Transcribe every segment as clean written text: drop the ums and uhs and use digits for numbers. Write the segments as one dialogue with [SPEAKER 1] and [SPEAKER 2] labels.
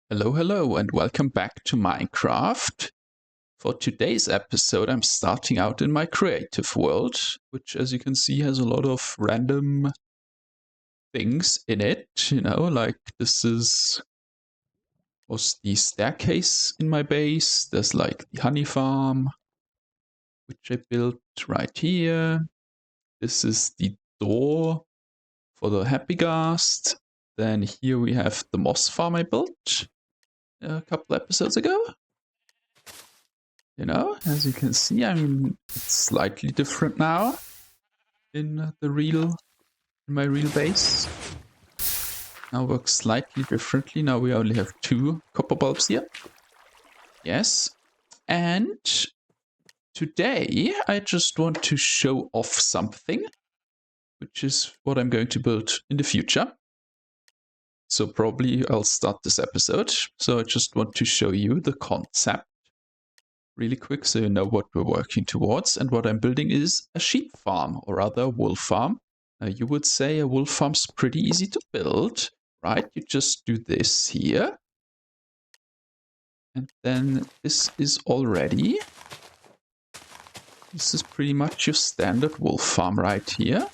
[SPEAKER 1] Hello, hello, and welcome back to Minecraft. For today's episode, I'm starting out in my creative world, which, as you can see, has a lot of random things in it. Like was the staircase in my base. There's like the honey farm, which I built right here. This is the door for the happy ghast. Then here we have the moss farm I built a couple episodes ago. As you can see, it's slightly different now in my real base. Now works slightly differently. Now we only have 2 copper bulbs here. Yes. And today I just want to show off something, which is what I'm going to build in the future. So probably I'll start this episode. So I just want to show you the concept really quick so you know what we're working towards. And what I'm building is a sheep farm, or rather a wool farm. Now you would say a wool farm's pretty easy to build, right? You just do this here. And then this is all ready. This is pretty much your standard wool farm right here.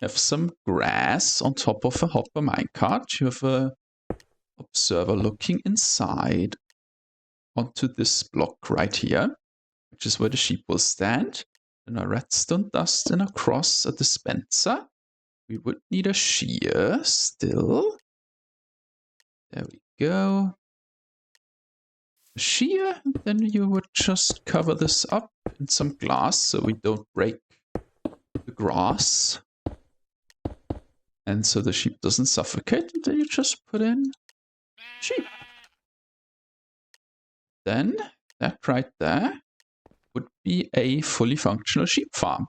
[SPEAKER 1] You have some grass on top of a hopper minecart. You have a observer looking inside onto this block right here, which is where the sheep will stand. And a redstone dust and a cross, a dispenser. We would need a shear still. There we go. A shear, and then you would just cover this up in some glass so we don't break the grass. And so the sheep doesn't suffocate, and then you just put in sheep. Then that right there would be a fully functional sheep farm.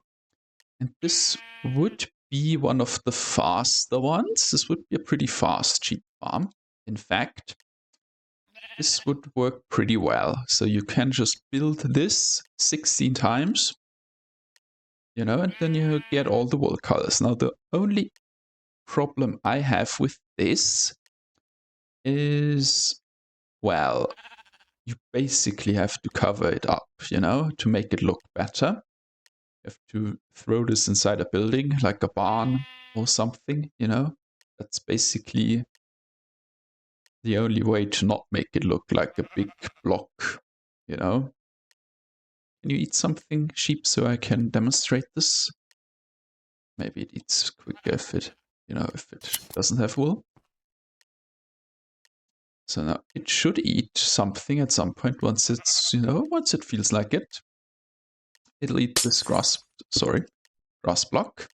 [SPEAKER 1] And this would be one of the faster ones. This would be a pretty fast sheep farm. In fact, this would work pretty well. So you can just build this 16 times, and then you get all the wool colors. Now, the only problem I have with this is, well, you basically have to cover it up, to make it look better. You have to throw this inside a building, like a barn or something, That's basically the only way to not make it look like a big block, Can you eat something, sheep, so I can demonstrate this? Maybe it eats quicker if it doesn't have wool. So now it should eat something at some point once once it feels like it. It'll eat this grass block.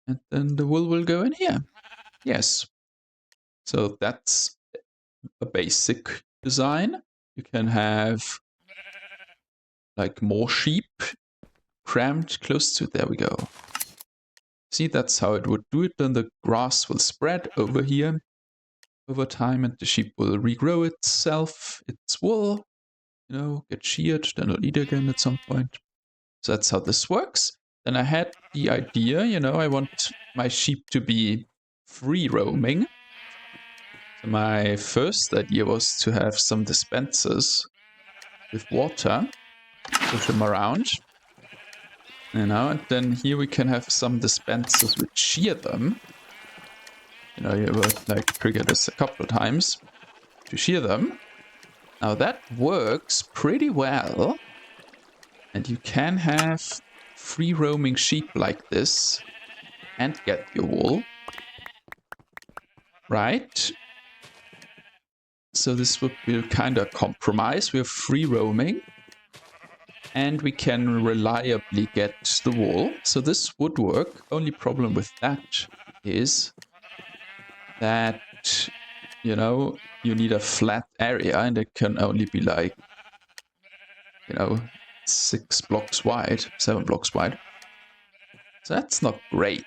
[SPEAKER 1] And then the wool will go in here. Yes. So that's a basic design. You can have like more sheep crammed close to, there we go. See, that's how it would do it. Then the grass will spread over here over time, and the sheep will regrow its wool, get sheared, then it'll eat again at some point. So that's how this works. Then I had the idea, I want my sheep to be free roaming. So my first idea was to have some dispensers with water, push them around, and then here we can have some dispensers which shear them. You would like trigger this a couple of times to shear them. Now that works pretty well. And you can have free roaming sheep like this and get your wool. Right? So this would be kind of a compromise. We have free roaming and we can reliably get the wool. So this would work. Only problem with that is that, you need a flat area and it can only be like, 6 blocks wide, 7 blocks wide. So that's not great.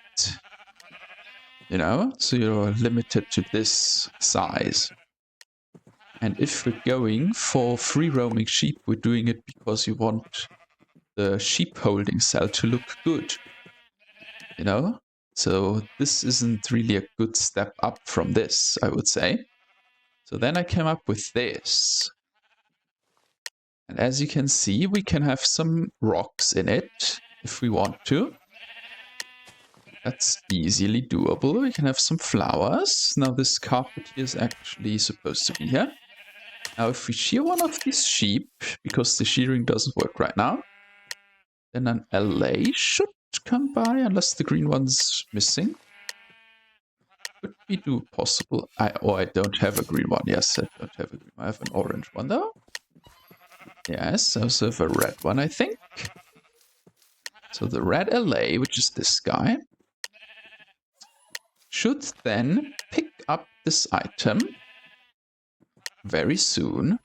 [SPEAKER 1] So you're limited to this size. And if we're going for free roaming sheep, we're doing it because you want the sheep holding cell to look good. So this isn't really a good step up from this, I would say. So then I came up with this. And as you can see, we can have some rocks in it if we want to. That's easily doable. We can have some flowers. Now this carpet here is actually supposed to be here. Now if we shear one of these sheep, because the shearing doesn't work right now, then an LA should come by, unless the green one's missing. Could we do possible? I don't have a green one. Yes, I don't have a green one. I have an orange one though. Yes, I also have a red one, I think. So the red LA, which is this guy, should then pick up this item very soon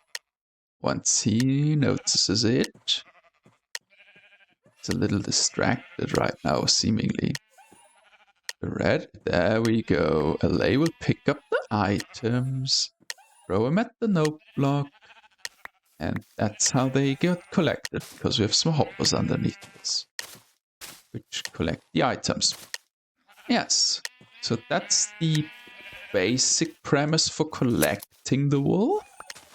[SPEAKER 1] once he notices it. It's a little distracted right now, seemingly. The red, there we go. LA will pick up the items, throw them at the note block, and that's how they get collected, because we have some hoppers underneath this, which collect the items. Yes, so that's the basic premise for collecting the wool.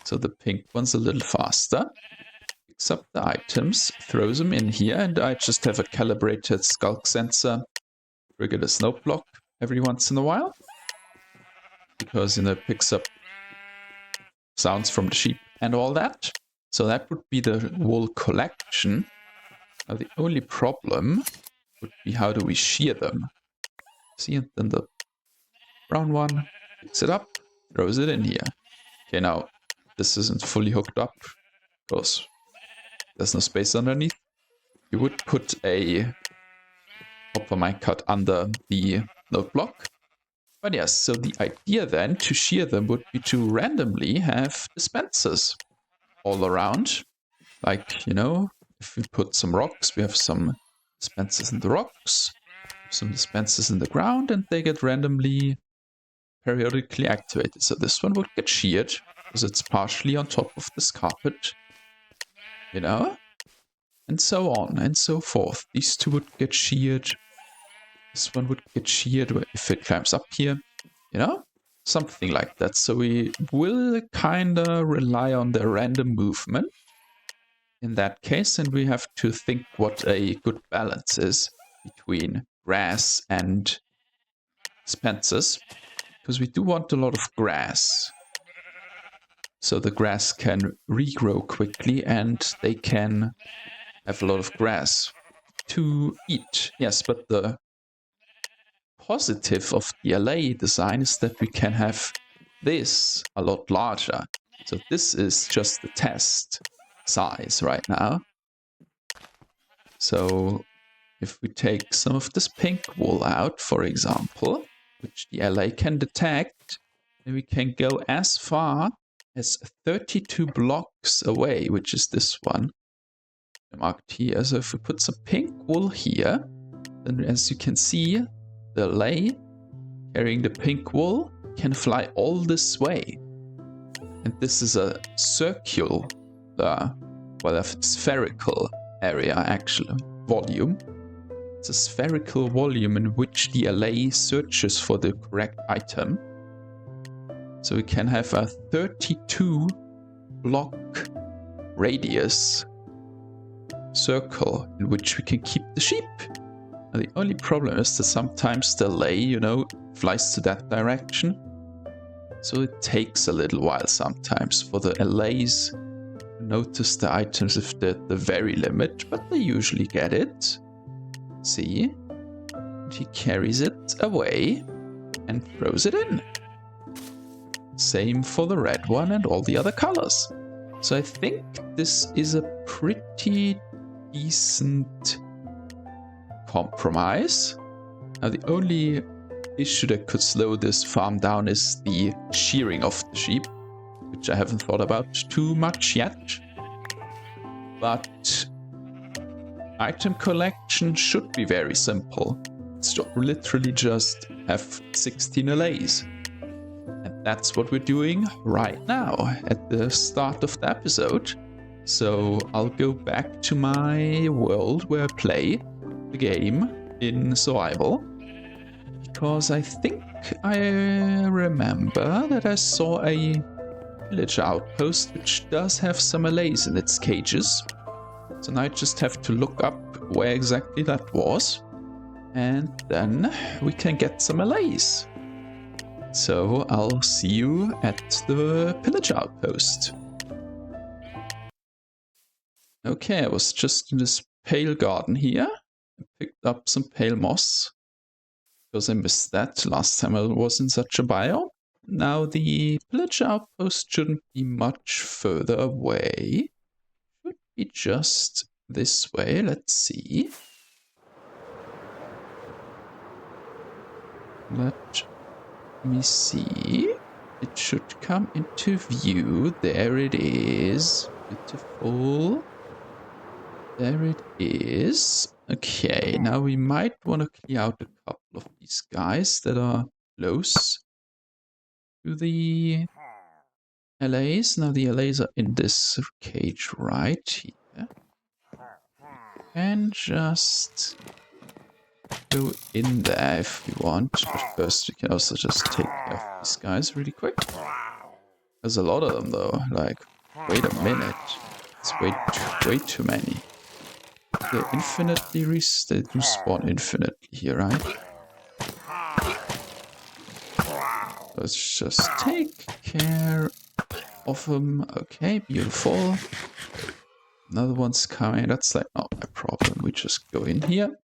[SPEAKER 1] So the pink one's a little faster. Picks up the items, throws them in here, and I just have a calibrated skulk sensor trigger the snow block every once in a while. Because, you know, it picks up sounds from the sheep and all that. So that would be the wool collection. Now the only problem would be, how do we shear them? See, and then the brown one picks it up, throws it in here. Okay, now this isn't fully hooked up because there's no space underneath. You would put a hopper minecart under the note block. But yes, so the idea then to shear them would be to randomly have dispensers all around. Like, you know, if we put some rocks, we have some dispensers in the rocks, some dispensers in the ground, and they get randomly periodically activated. So this one would get sheared because it's partially on top of this carpet, you know, and so on and so forth. These two would get sheared. This one would get sheared if it climbs up here, you know, something like that. So we will kind of rely on the random movement in that case, and we have to think what a good balance is between grass and dispensers, because we do want a lot of grass. So the grass can regrow quickly and they can have a lot of grass to eat. Yes, but the positive of the LA design is that we can have this a lot larger. So this is just the test size right now. So if we take some of this pink wool out, for example, which the LA can detect, then we can go as far as 32 blocks away, which is this one marked here. So if we put some pink wool here, then as you can see, the LA carrying the pink wool can fly all this way. And this is a circular, well, a spherical area, actually, volume. It's a spherical volume in which the LA searches for the correct item. So we can have a 32 block radius circle in which we can keep the sheep. Now, the only problem is that sometimes the LA, you know, flies to that direction. So it takes a little while sometimes for the LAs to notice the items if they're at the very limit, but they usually get it. See? And he carries it away and throws it in. Same for the red one and all the other colors. So I think this is a pretty decent compromise. Now the only issue that could slow this farm down is the shearing of the sheep, which I haven't thought about too much yet. But item collection should be very simple. It's literally just have 16 LAs. And that's what we're doing right now at the start of the episode. So I'll go back to my world where I play the game in survival, because I think I remember that I saw a village outpost, which does have some allays in its cages. So now I just have to look up where exactly that was. And then we can get some allays. So I'll see you at the pillage outpost. Okay, I was just in this pale garden here. I picked up some pale moss, because I missed that last time I was in such a biome. Now the pillage outpost shouldn't be much further away. Should be just this way. Let's see. Let me see. It should come into view. There it is. Beautiful. There it is. Okay, now we might want to clear out a couple of these guys that are close to the LAs. Now the LAs are in this cage right here. And just go in there if you want. But first we can also just take care of these guys really quick. There's a lot of them though. Like, wait a minute. It's way too many. They infinitely they do spawn infinitely here, right? Let's just take care of them. Okay, beautiful. Another one's coming. That's like not my problem. We just go in here.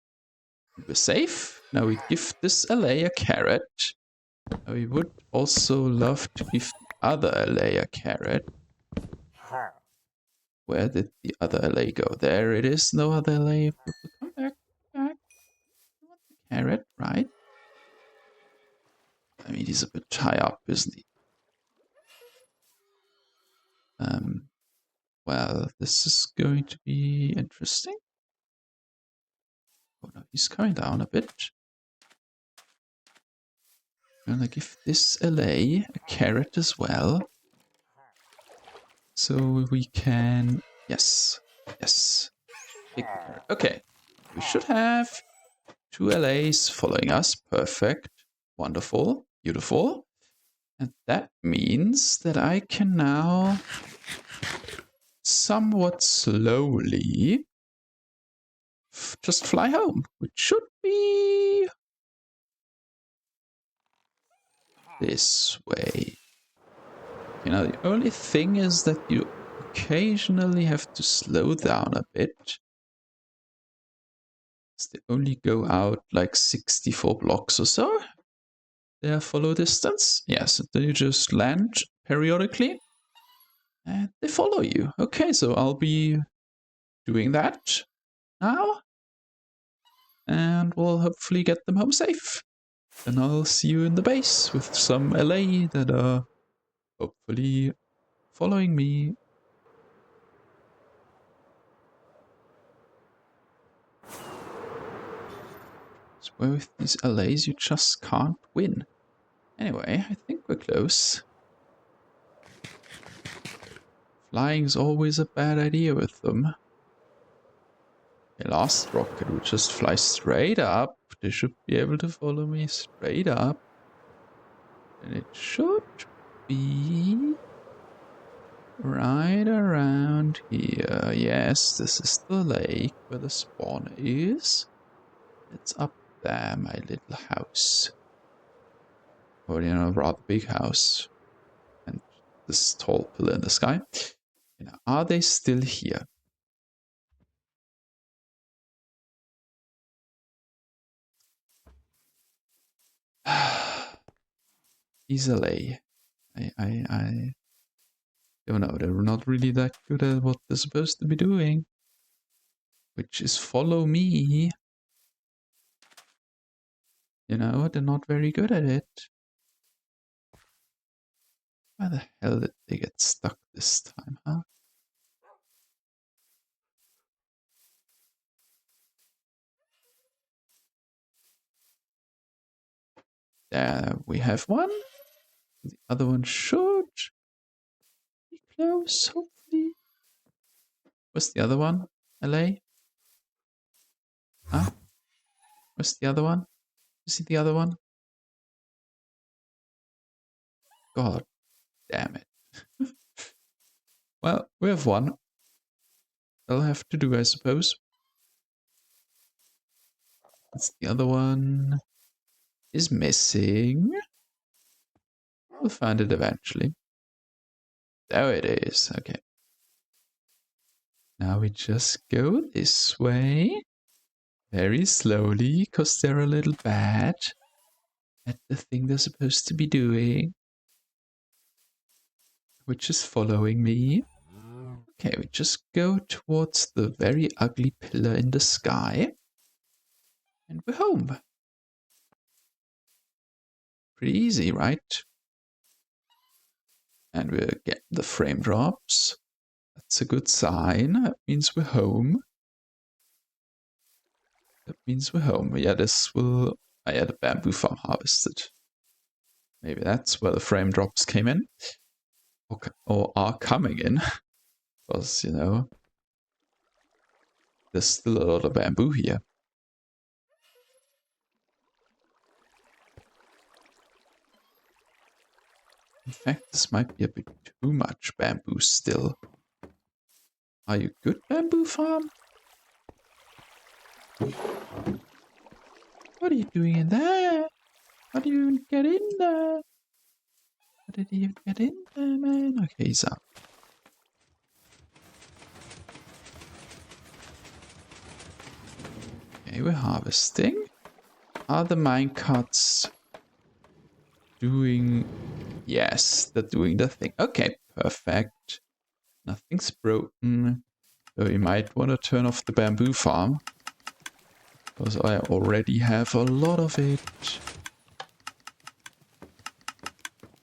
[SPEAKER 1] We're safe. Now we give this LA a carrot. Now we would also love to give the other LA a carrot. Where did the other LA go? There it is. No other LA. Come back. You want the carrot, right? I mean, he's a bit high up, isn't he? Well, this is going to be interesting. Oh no, he's coming down a bit. I'm gonna give this LA a carrot as well. So we can... Yes. Take the carrot. Okay. We should have 2 LAs following us. Perfect. Wonderful. Beautiful. And that means that I can now somewhat slowly just fly home, which should be this way. You know, the only thing is that you occasionally have to slow down a bit. They only go out like 64 blocks or so. Their follow distance. Yes, then you just land periodically and they follow you. Okay, so I'll be doing that now. And we'll hopefully get them home safe. And I'll see you in the base with some LA that are hopefully following me. So with these LAs you just can't win. Anyway, I think we're close. Flying's always a bad idea with them. The last rocket would just fly straight up. They should be able to follow me straight up. And it should be right around here. Yes, this is the lake where the spawn is. It's up there, my little house. Or, you know, rather big house. And this tall pillar in the sky. You know, are they still here? Easily. I don't know, they're not really that good at what they're supposed to be doing. Which is follow me. You know, they're not very good at it. Why the hell did they get stuck this time, huh? There we have one. The other one should be close, hopefully. Where's the other one? LA? Huh? Where's the other one? Is it the other one? God damn it. Well, we have one. I'll have to do, I suppose. That's the other one is missing. We'll find it eventually. There it is. Okay. Now we just go this way. Very slowly, because they're a little bad at the thing they're supposed to be doing. Which is following me. Okay, we just go towards the very ugly pillar in the sky. And we're home. Pretty easy, right? And we get the frame drops. That's a good sign. That means we're home. That means we're home. Yeah, this will... Oh yeah, the bamboo farm harvested. Maybe that's where the frame drops came in. Or are coming in. Because, you know, there's still a lot of bamboo here. In fact, this might be a bit too much bamboo still. Are you good, bamboo farm? What are you doing in there? How did you even get in there? How did he even get in there, man? Okay, he's up. Okay, we're harvesting. Are the minecarts doing... Yes, they're doing the thing. Okay, perfect. Nothing's broken. So we might want to turn off the bamboo farm. Because I already have a lot of it.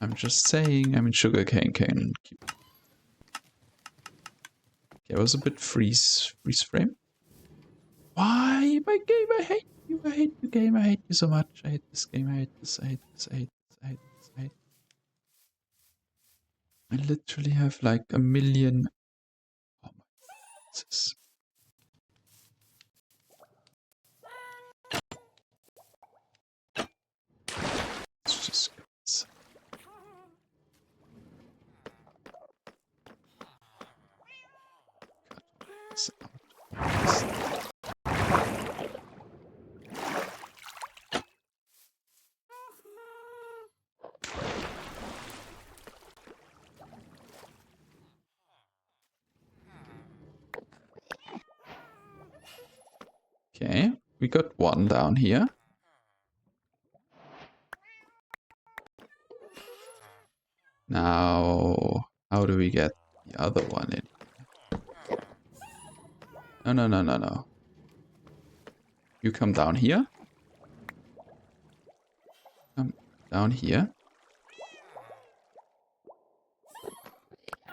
[SPEAKER 1] I'm just saying. I mean, sugarcane can keep... Okay, I was a bit freeze frame. Why? My game, I hate you. I hate you, game. I hate you so much. I hate this game. I hate this. I hate this. I hate this. I hate this. I hate this. I literally have like a million... Oh my God. It's just... Okay, we got one down here. Now, how do we get the other one in? No, no, no, no, no. You come down here. Come down here.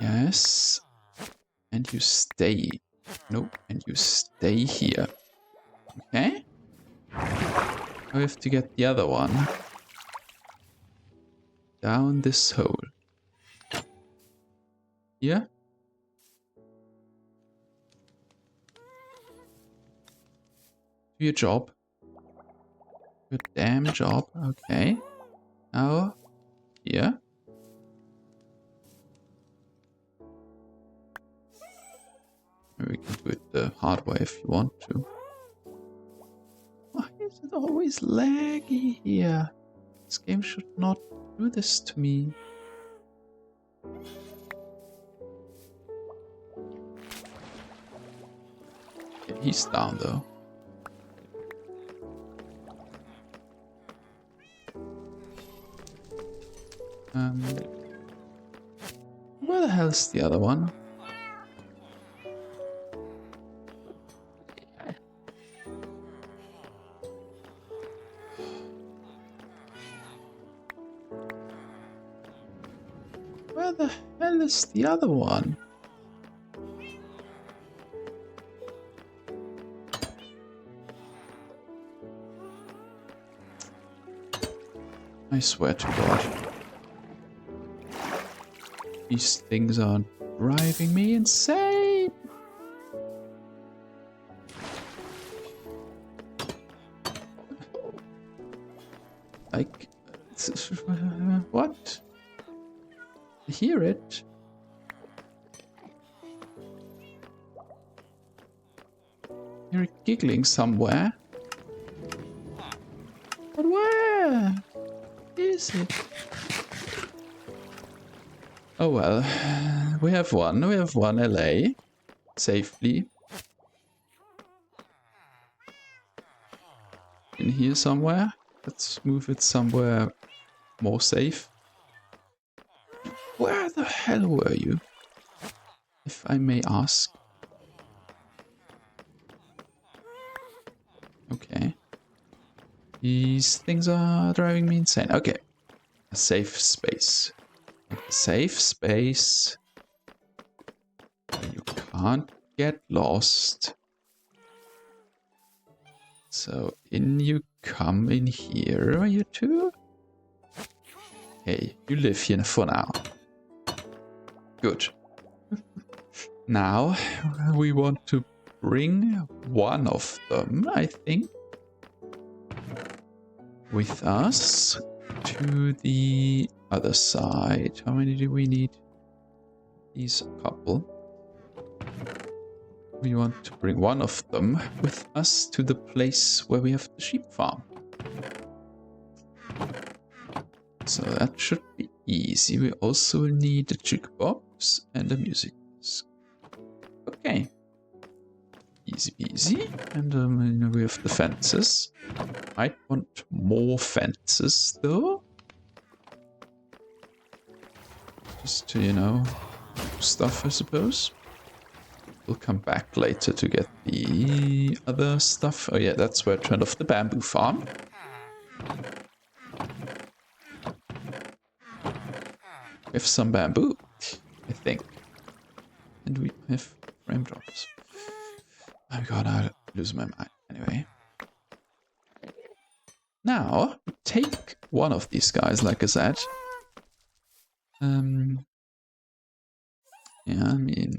[SPEAKER 1] Yes. And you stay. Nope. And you stay here. Okay. Now we have to get the other one. Down this hole. Here. Do your job. Your damn job. Okay. Now, here. Maybe we can do it the hard way if you want to. Why is it always laggy here? This game should not do this to me. Okay, he's down though. Where the hell's the other one? Where the hell is the other one? I swear to God. These things are driving me insane. Like, what? I hear it. They're giggling somewhere. But where is it? Oh well, we have one LA, safely. In here somewhere. Let's move it somewhere more safe. Where the hell were you? If I may ask. Okay. These things are driving me insane. Okay. A safe space. A safe space. Where you can't get lost. So in you come in here, you two. Hey, you live here for now. Good. Now we want to bring one of them, I think, with us to the other side. How many do we need? These couple. We want to bring one of them with us to the place where we have the sheep farm. So that should be easy. We also need a jukebox and a music desk. Okay. Easy peasy. And you know, we have the fences. Might want more fences though. Just to, you know, stuff I suppose. We'll come back later to get the other stuff. Oh yeah, that's where I turned off the bamboo farm. We have some bamboo, I think. And we have frame drops. Oh god, I lose my mind. Anyway. Now, take one of these guys, like I said. Yeah, I mean,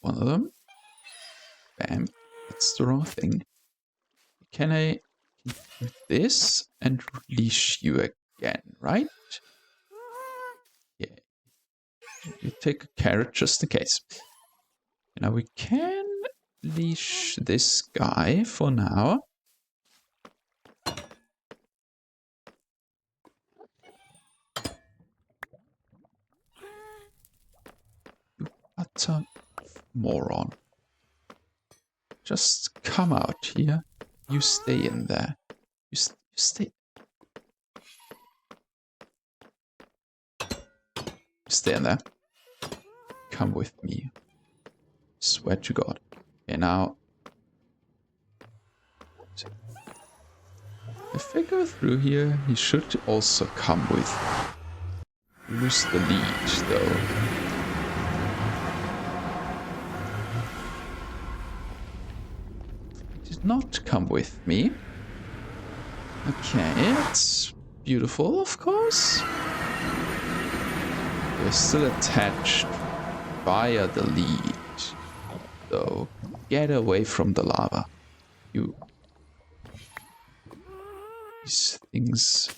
[SPEAKER 1] one of them. Bam. That's the wrong thing. Can I do this and release you again, right? Yeah. You take a carrot just in case. Now we can leash this guy for now. You utter moron. Just come out here. You stay in there. You stay. Stay in there. Come with me. Swear to God. Okay, now. If I go through here, he should also come with. Lose the lead, though. He did not come with me. Okay, it's beautiful, of course. We're still attached via the lead, though. Get away from the lava. You. These things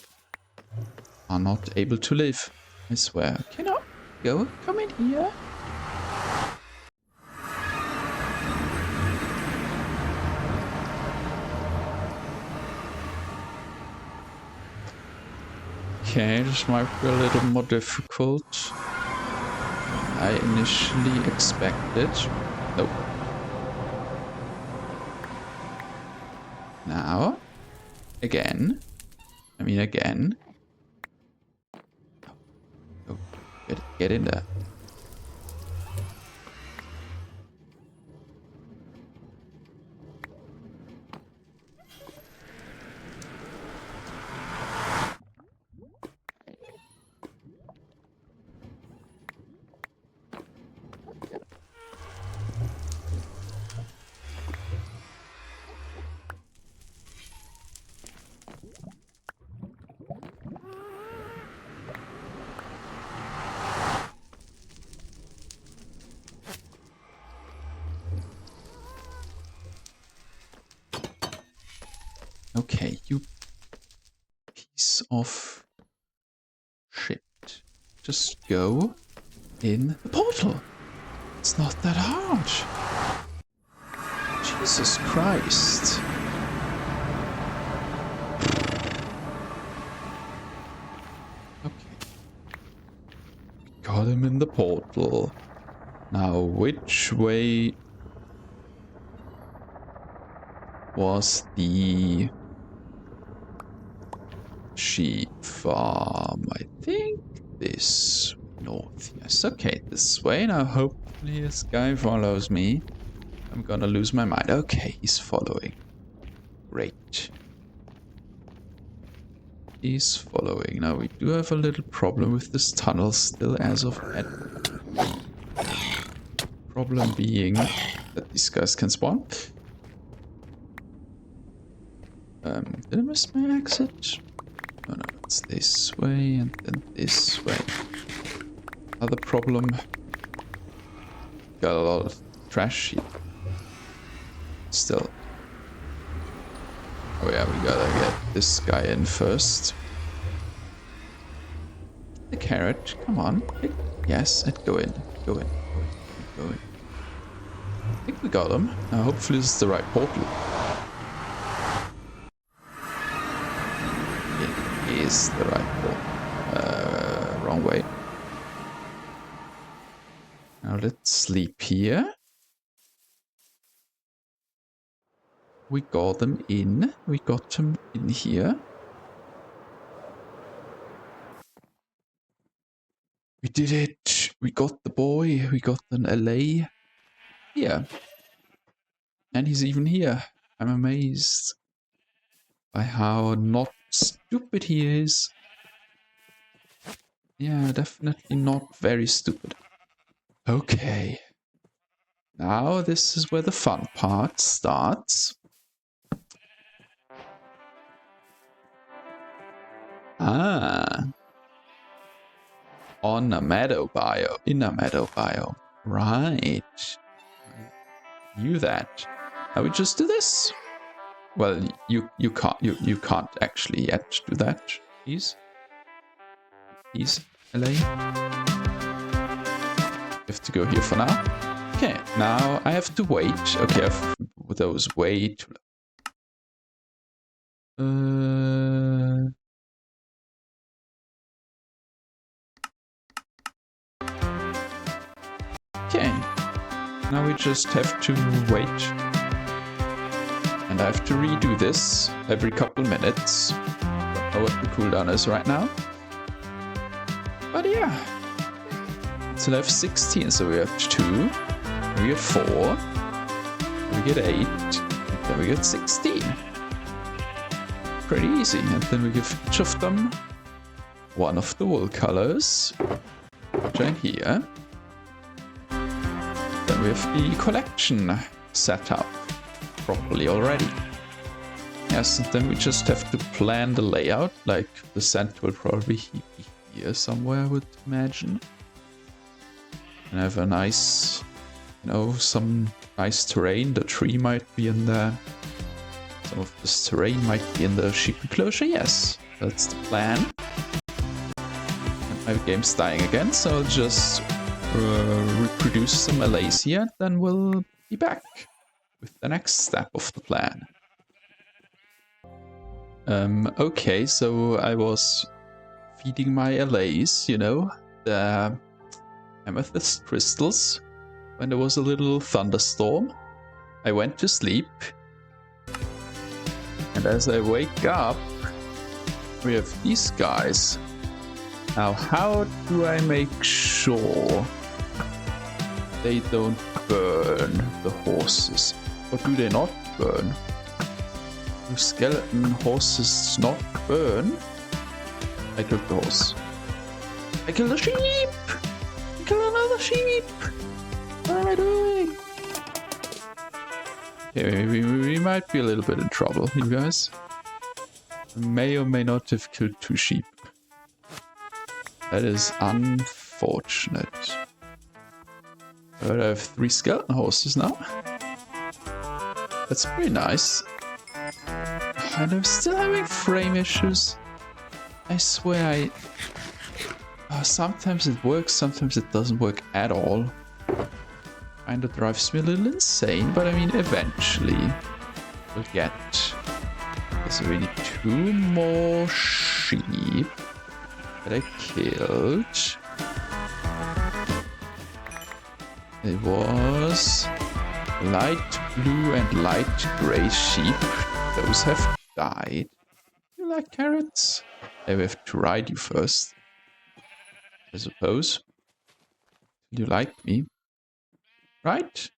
[SPEAKER 1] are not able to live, I swear. Can I go? Come in here. Okay, this might be a little more difficult than I initially expected. Nope. Now, again. I mean, again. Oh, get in there. Okay, you piece of shit. Just go in the portal. It's not that hard. Jesus Christ. Okay. Got him in the portal. Now, which way was the sheep farm? I think this north. Yes, okay, this way. Now, hopefully this guy follows me. I'm gonna lose my mind. Okay, he's following. Great. He's following. Now, we do have a little problem with this tunnel still as of yet. Problem being that these guys can spawn. Did I miss my exit? Oh no, it's this way and then this way. Other problem. Got a lot of trash here. Still. Oh yeah, we gotta get this guy in first. The carrot, come on. Yes, and go in. Go in. Go in. I think we got him. Now hopefully this is the right portal. It is the right portal. Wrong way. Now let's sleep here. We got them in. We got them in here. We did it. We got the boy. We got an LA here. And he's even here. I'm amazed by how not stupid he is. Yeah, definitely not very stupid. Okay. Now this is where the fun part starts. Ah. On a meadow bio. In a meadow bio. Right. I knew that. Now we just do this. Well, you can't actually yet do that. Please. Please, LA. You have to go here for now. Okay, now I have to wait. Okay, those wait. Okay. Now we just have to wait. And I have to redo this every couple minutes. Don't know what the cooldown is right now. But yeah. So I have 16, so we have 2. We get 4. We get 8. And then we get 16. Pretty easy. And then we give each of them one of the wool colors. Which are here. Then we have the collection set up properly already. Yes, and then we just have to plan the layout. Like the scent will probably be here somewhere, I would imagine. And have a nice, you know, some nice terrain. The tree might be in there. Some of this terrain might be in the sheep enclosure. Yes, that's the plan. And my game's dying again, so I'll just reproduce some LAs here, then we'll be back with the next step of the plan. Okay, so I was feeding my LAs, you know, the amethyst crystals, when there was a little thunderstorm. I went to sleep, and as I wake up, we have these guys. Now, how do I make sure they don't burn the horses? Or do they not burn? Do skeleton horses not burn? I killed the horse. I killed a sheep! I killed another sheep! What am I doing? Okay, we might be a little bit in trouble, you guys. I may or may not have killed 2 sheep. That is unfortunate. But I have 3 skeleton horses now. That's pretty nice. And I'm still having frame issues. I swear sometimes it works, sometimes it doesn't work at all. Kinda drives me a little insane, but I mean, eventually we'll get... There's really 2 more sheep that I killed. It was light blue and light gray sheep. Those have died. You like carrots? I have to ride you first, I suppose. You like me, right?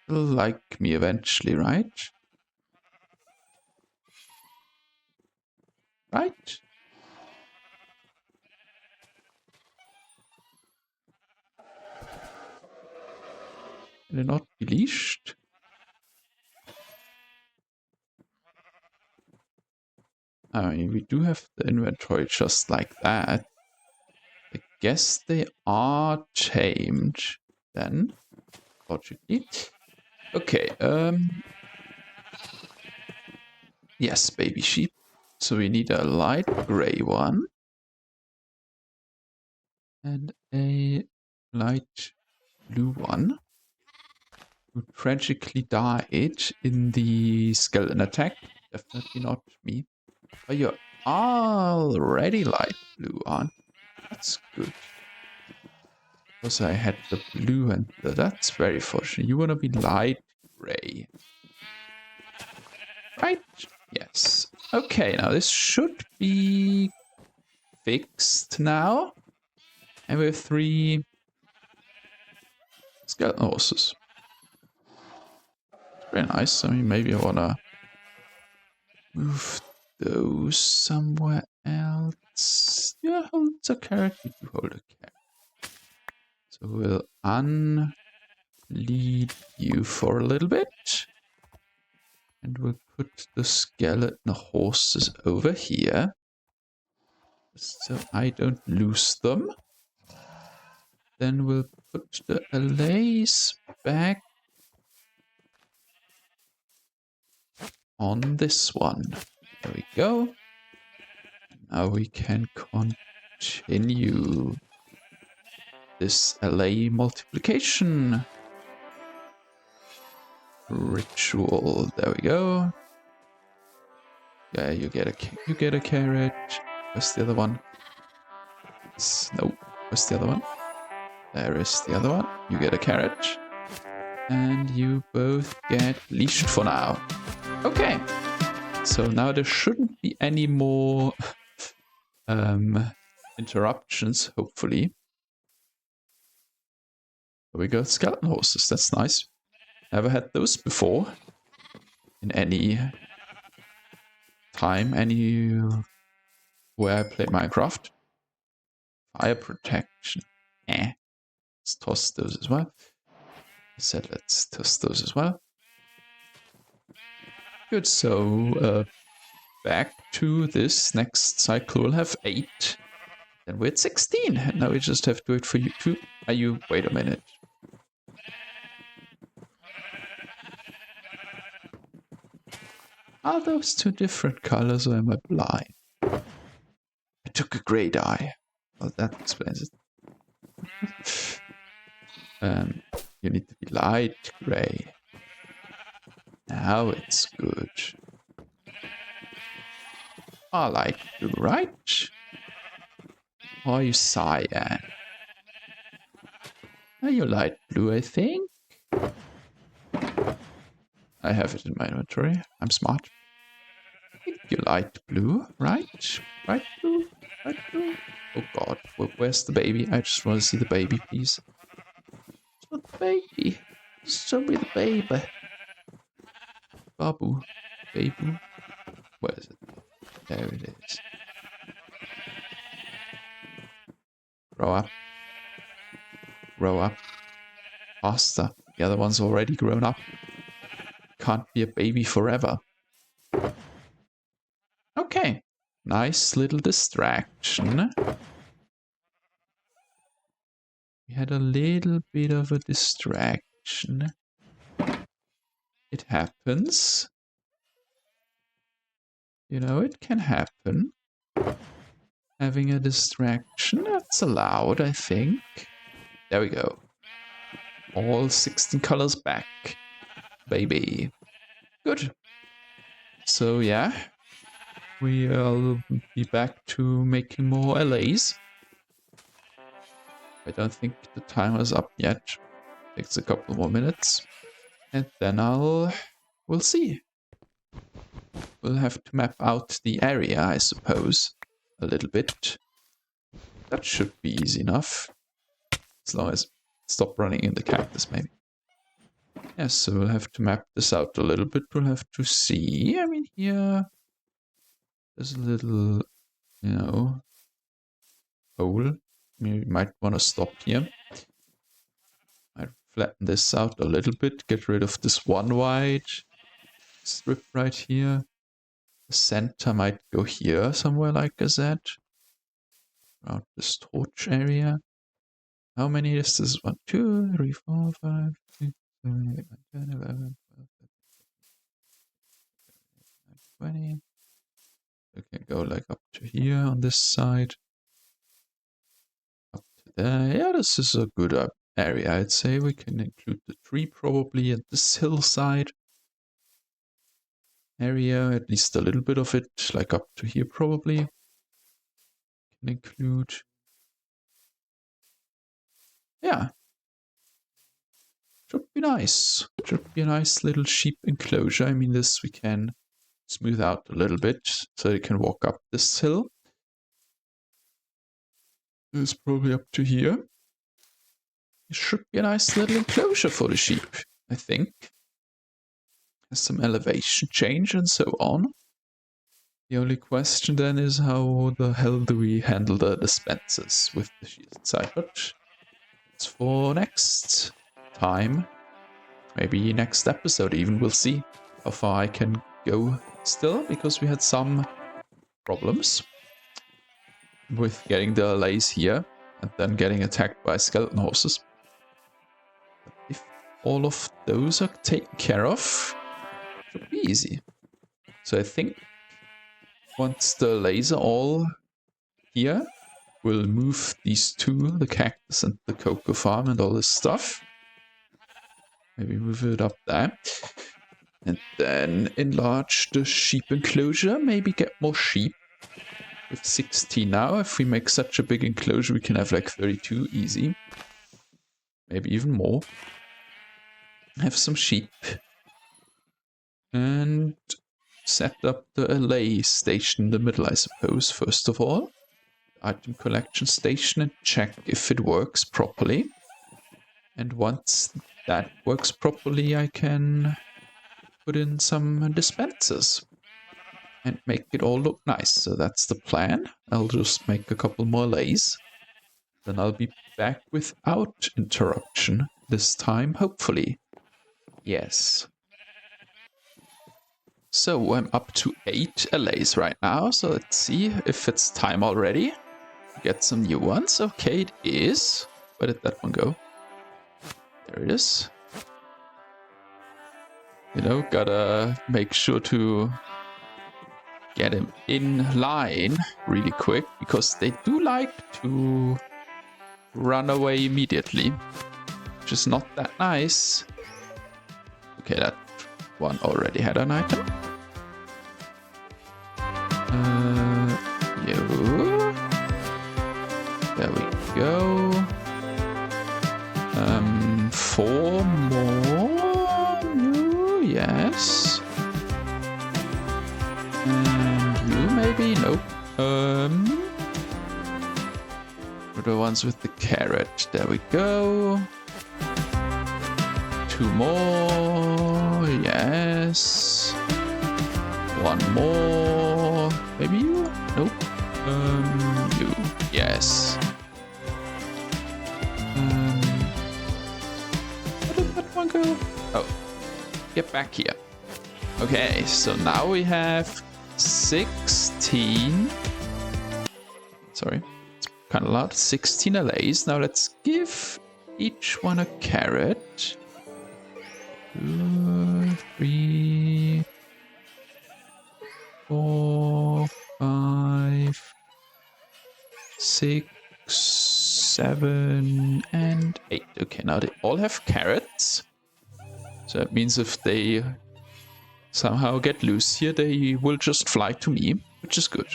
[SPEAKER 1] You'll like me eventually, right? Right? Can they not be leashed? I mean, we do have the inventory just like that. I guess they are tamed then, logically. Okay, yes, baby sheep. So we need a light gray one. And a light blue one. Who tragically died in the skeleton attack. Definitely not me. But you're already light blue on. That's good. Because I had the blue and that's very fortunate. You want to be light gray. Right? Yes. Okay, now this should be fixed now. And we have 3 skeleton horses. Very nice. I mean, maybe I want to move those somewhere else. Yeah, hold a carrot. You do hold a carrot. So we'll unlead you for a little bit. And we'll put the skeleton horses over here. So I don't lose them. Then we'll put the allays back on this one. There we go. Now we can continue this allay multiplication ritual. There we go. Yeah, you get a carrot. Where's the other one? Nope. Where's the other one? There is the other one. You get a carrot. And you both get leashed for now. Okay. So now there shouldn't be any more interruptions, hopefully. There we go, skeleton horses. That's nice. Never had those before. In any time, where I play Minecraft. Fire protection. Let's toss those as well. I said let's toss those as well. Good, so back to this next cycle. We'll have 8. Then we're at 16. And now we just have to wait for you to... Wait a minute. Are those 2 different colors or am I blind? I took a grey dye. Well, that explains it. You need to be light grey. Now it's good. I like blue, right? Or are you cyan? Are you light blue, I think? I have it in my inventory. I'm smart. I think you light blue, right? Right blue? Right blue? Oh god, where's the baby? I just want to see the baby, please. It's not the baby. Show me the baby. Babu. Babu. Where is it? There it is. Grow up. Grow up. Faster. The other one's already grown up. Can't be a baby forever. Okay. Nice little distraction. We had a little bit of a distraction. It happens. You know, it can happen. Having a distraction, that's allowed, I think. There we go. all 16 colors back, baby. Good. So yeah, we'll be back to making more LAs. I don't think the timer's up yet. Takes a couple more minutes. And then we'll see. We'll have to map out the area, I suppose, a little bit. That should be easy enough. As long as stop running in the cactus, maybe. Yes, so we'll have to map this out a little bit. We'll have to see. I mean, here there's a little, hole. We might want to stop here. Might flatten this out a little bit. Get rid of this one white strip right here. The center might go here somewhere like that. Around this torch area. How many is this? 1, 2, 3, 4, 5, 6, 7, 8, 9, 10, 11, 12, 13, 20. We can go like up to here on this side. Up to there. Yeah, this is a good area, I'd say. We can include the tree probably at this hillside area, at least a little bit of it, like up to here probably. Can include. Yeah. Should be nice. Should be a nice little sheep enclosure. I mean, this we can smooth out a little bit so you can walk up this hill. It's probably up to here. It should be a nice little enclosure for the sheep, I think. Has some elevation change and so on. The only question then is how the hell do we handle the dispensers with the sheep side, but it's for next time. Maybe next episode even, we'll see how far I can go still, because we had some problems with getting the lays here and then getting attacked by skeleton horses. But if all of those are taken care of, it should be easy. So I think once the lays are all here, we'll move these two, the cactus and the cocoa farm and all this stuff. Maybe move it up there. And then enlarge the sheep enclosure, maybe get more sheep. With 16 now, if we make such a big enclosure, we can have like 32 easy. Maybe even more. Have some sheep. And set up the LA station in the middle, I suppose, first of all. Item collection station, and check if it works properly. And once that works properly, I can put in some dispensers and make it all look nice. So that's the plan. I'll just make a couple more lays. Then I'll be back without interruption this time, hopefully. Yes. So I'm up to 8 LAs right now. So let's see if it's time already. Get some new ones. Okay, it is. Where did that one go? There it is. Gotta make sure to get him in line really quick, because they do like to run away immediately, which is not that nice. Okay, that one already had an item. There we go. 4 more. Yes. And you maybe? Nope. The ones with the carrot. There we go. 2 more. Yes. 1 more. Maybe you? Nope. You. Yes. Where did that one go? Oh. Get back here. Okay, so now we have 16. Sorry, it's kind of loud. 16 LAs. Now let's give each one a carrot. 2, 3, 4, 5, 6, 7, and 8. Okay, now they all have carrots. So that means if they somehow get loose here, they will just fly to me, which is good.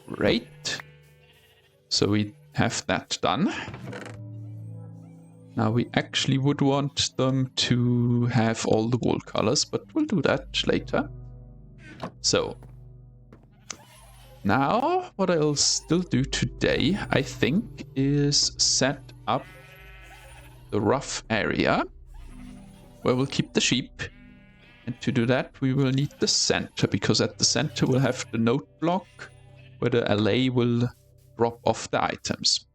[SPEAKER 1] Great. So we have that done. Now we actually would want them to have all the wool colors, but we'll do that later. So now what I'll still do today, I think, is set up the rough area where we'll keep the sheep. And to do that, we will need the center, because at the center we'll have the note block where the alley will drop off the items.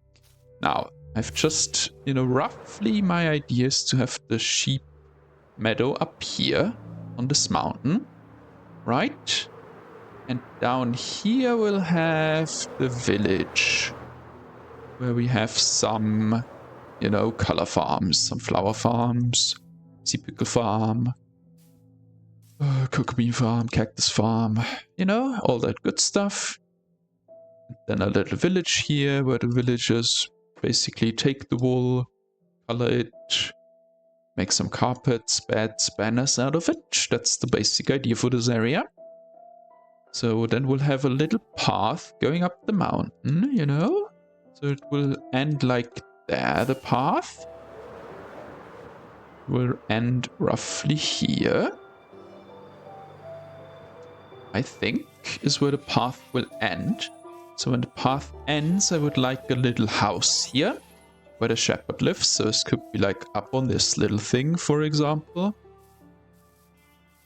[SPEAKER 1] Now, I've just, roughly my idea is to have the sheep meadow up here on this mountain, right? And down here we'll have the village where we have some, color farms, some flower farms, sea pickle farm, cocoa bean farm, cactus farm, all that good stuff. Then a little village here where the villagers basically take the wool, color it, make some carpets, beds, banners out of it. That's the basic idea for this area. So then we'll have a little path going up the mountain, So it will end like there, the path. Will end roughly here. I think is where the path will end. So when the path ends, I would like a little house here where the shepherd lives. So this could be like up on this little thing, for example.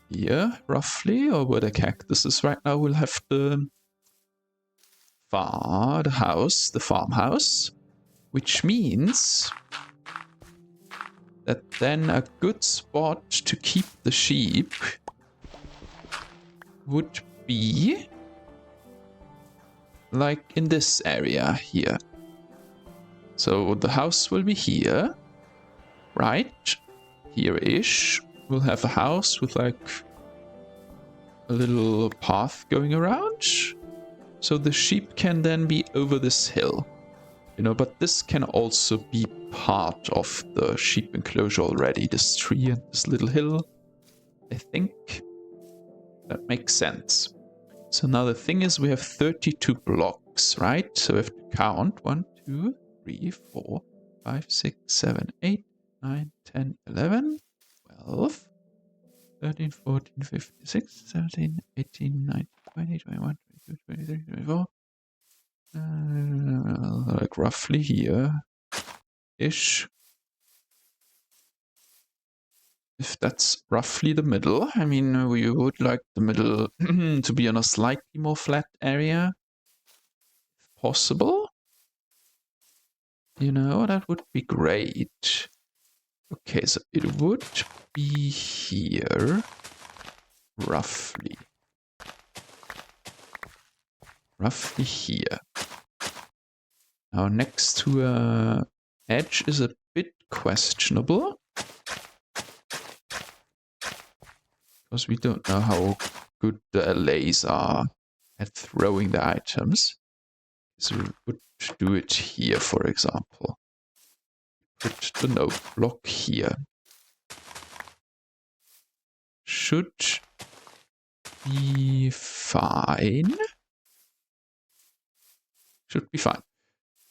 [SPEAKER 1] Here, roughly, or where the cactus is right now, we'll have the farmhouse, which means that then a good spot to keep the sheep would be like in this area here. So the house will be here, right? Here-ish. We'll have a house with like a little path going around. So the sheep can then be over this hill. But this can also be part of the sheep enclosure already. This tree and this little hill. I think that makes sense. So now the thing is we have 32 blocks, right? So we have to count 1, 2, 3, 4, 5, 6, 7, 8, 9, 10, 11, 12, 13, 14, 15, 16, 17, 18, 19, 20, 21, 22, 23, 24. Like roughly here-ish. If that's roughly the middle, I mean, we would like the middle to be on a slightly more flat area, if possible. That would be great. Okay, so it would be here, roughly. Roughly here. Now, next to a edge is a bit questionable. Because we don't know how good the LAs are at throwing the items. So we would do it here, for example. Put the note block here. Should be fine. Should be fine.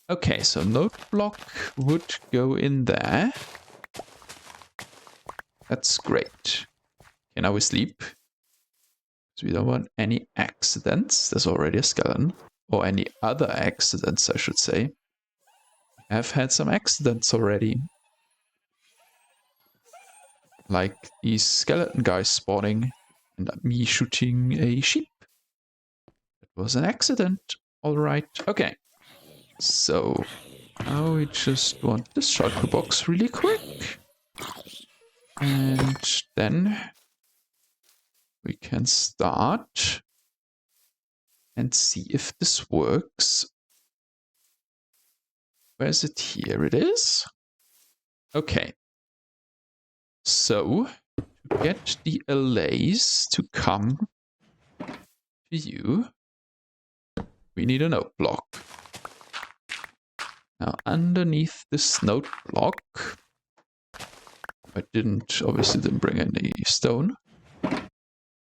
[SPEAKER 1] Okay, so note block would go in there. That's great. Okay, now we sleep. So we don't want any accidents. There's already a skeleton. Or any other accidents, I should say. We have had some accidents already. Like these skeleton guys spawning and me shooting a sheep. It was an accident. Alright, okay. So, now we just want this shulker box really quick. And then we can start and see if this works. Where is it? Here it is. Okay. So, to get the allays to come to you, we need a note block. Now underneath this note block, I obviously didn't bring any stone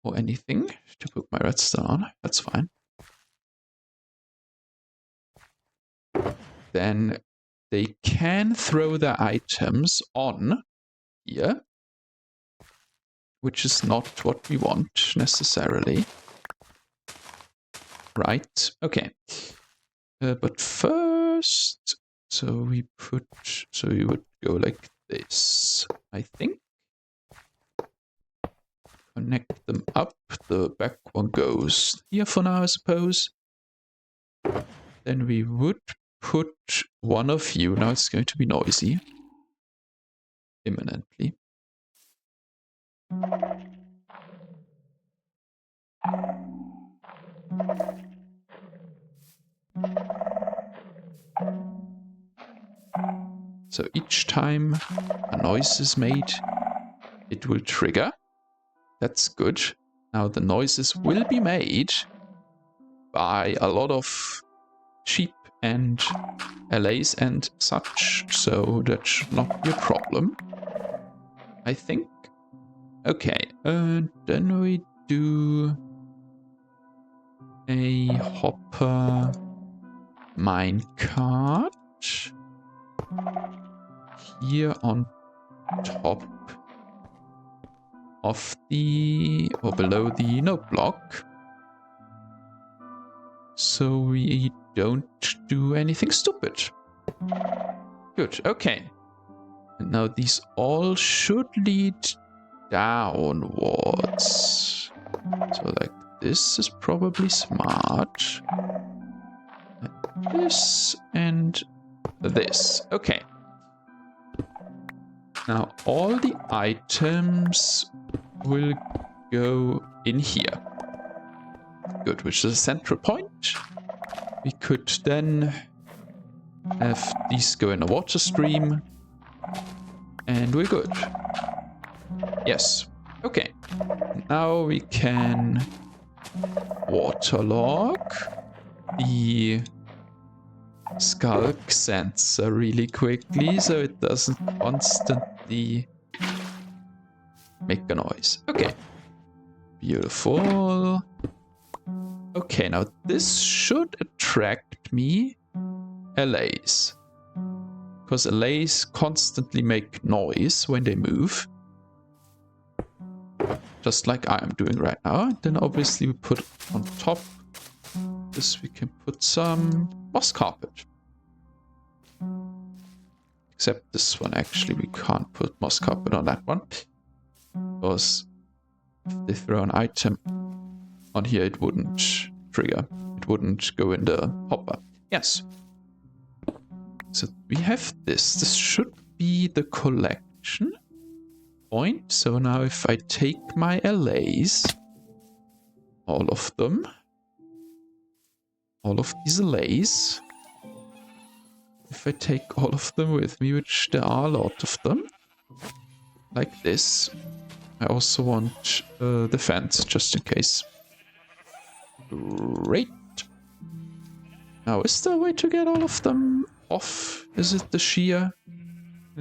[SPEAKER 1] or anything to put my redstone on. That's fine. Then they can throw their items on here, which is not what we want necessarily. Right, okay. But first, so we would go like this, I think. Connect them up. The back one goes here for now, I suppose. Then we would put one of you. Now it's going to be noisy. Imminently. So each time a noise is made, it will trigger. That's good. Now the noises will be made by a lot of sheep and LAs and such, so that should not be a problem, I think. Okay, and then we do a hopper minecart here on top of or below the note block, so we don't do anything stupid. Good, okay. And now these all should lead downwards. So like this is probably smart. This and this. Okay. Now all the items will go in here. Good, which is a central point. We could then have these go in a water stream. And we're good. Yes. Okay. Now we can waterlog the sculk sensor really quickly so it doesn't constantly make a noise. Okay. Beautiful. Okay, now this should attract me LAs. Because LAs constantly make noise when they move. Just like I am doing right now. And then obviously we put on top this, we can put some moss carpet. Except this one, actually, we can't put moss carpet on that one. Because if they throw an item on here, it wouldn't trigger. It wouldn't go in the hopper. Yes. So we have this. This should be the collection point. So now if I take my LAs, all of them, all of these LAs, if I take all of them with me, which there are a lot of them, like this, I also want the fence just in case. Great. Now, is there a way to get all of them off? Is it the shear?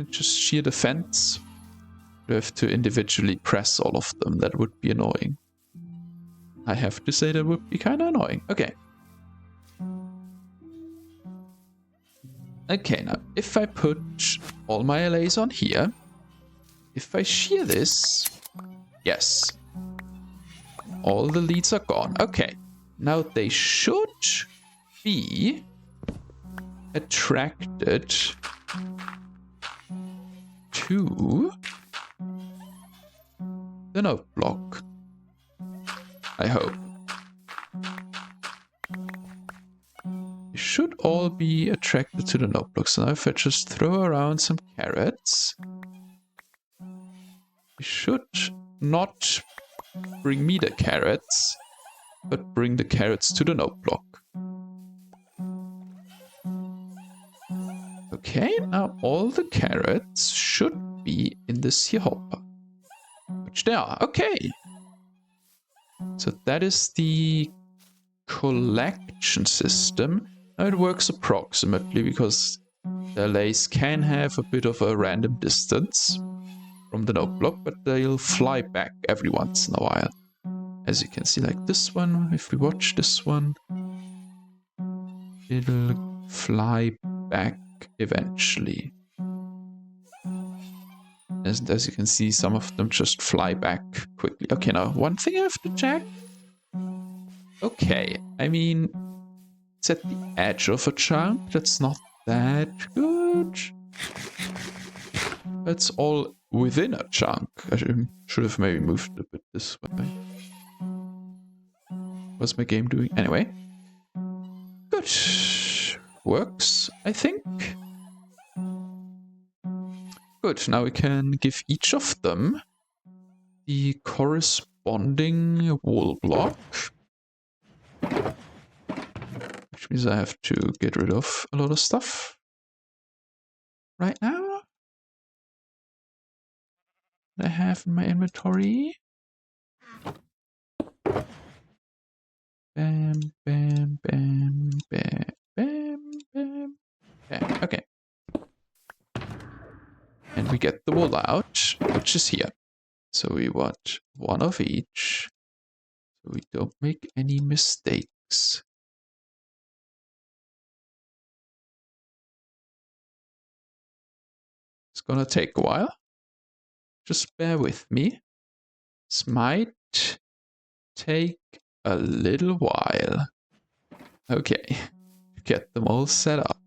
[SPEAKER 1] Just shear the fence? You have to individually press all of them. That would be annoying. I have to say that would be kind of annoying. Okay. Okay, now if I put all my LAs on here, if I shear this, yes, all the leads are gone. Okay, now they should be attracted to the note block, I hope. They should all be attracted to the note block. So now if I just throw around some carrots, it should not bring me the carrots, but bring the carrots to the note block. Okay, now all the carrots should be in this here hopper. Which they are. Okay. So that is the collection system. Now it works approximately because The lays can have a bit of a random distance from the note block, but they'll fly back every once in a while. As you can see, like this one, if we watch this one, it'll fly back eventually. As you can see, some of them just fly back quickly. Okay, now one thing I have to check. Okay, I mean, it's at the edge of a chunk. That's not that good. It's all within a chunk. I should have maybe moved a bit this way. What's my game doing? Anyway. Good. Works, I think. Good. Now we can give each of them the corresponding wool block. Which means I have to get rid of a lot of stuff right now that I have in my inventory. Bam, bam, bam, bam, bam, bam, bam. Okay. And we get the wool out, which is here. So we want one of each, so we don't make any mistakes. It's gonna take a while. Just bear with me. This might take a little while. Okay, get them all set up.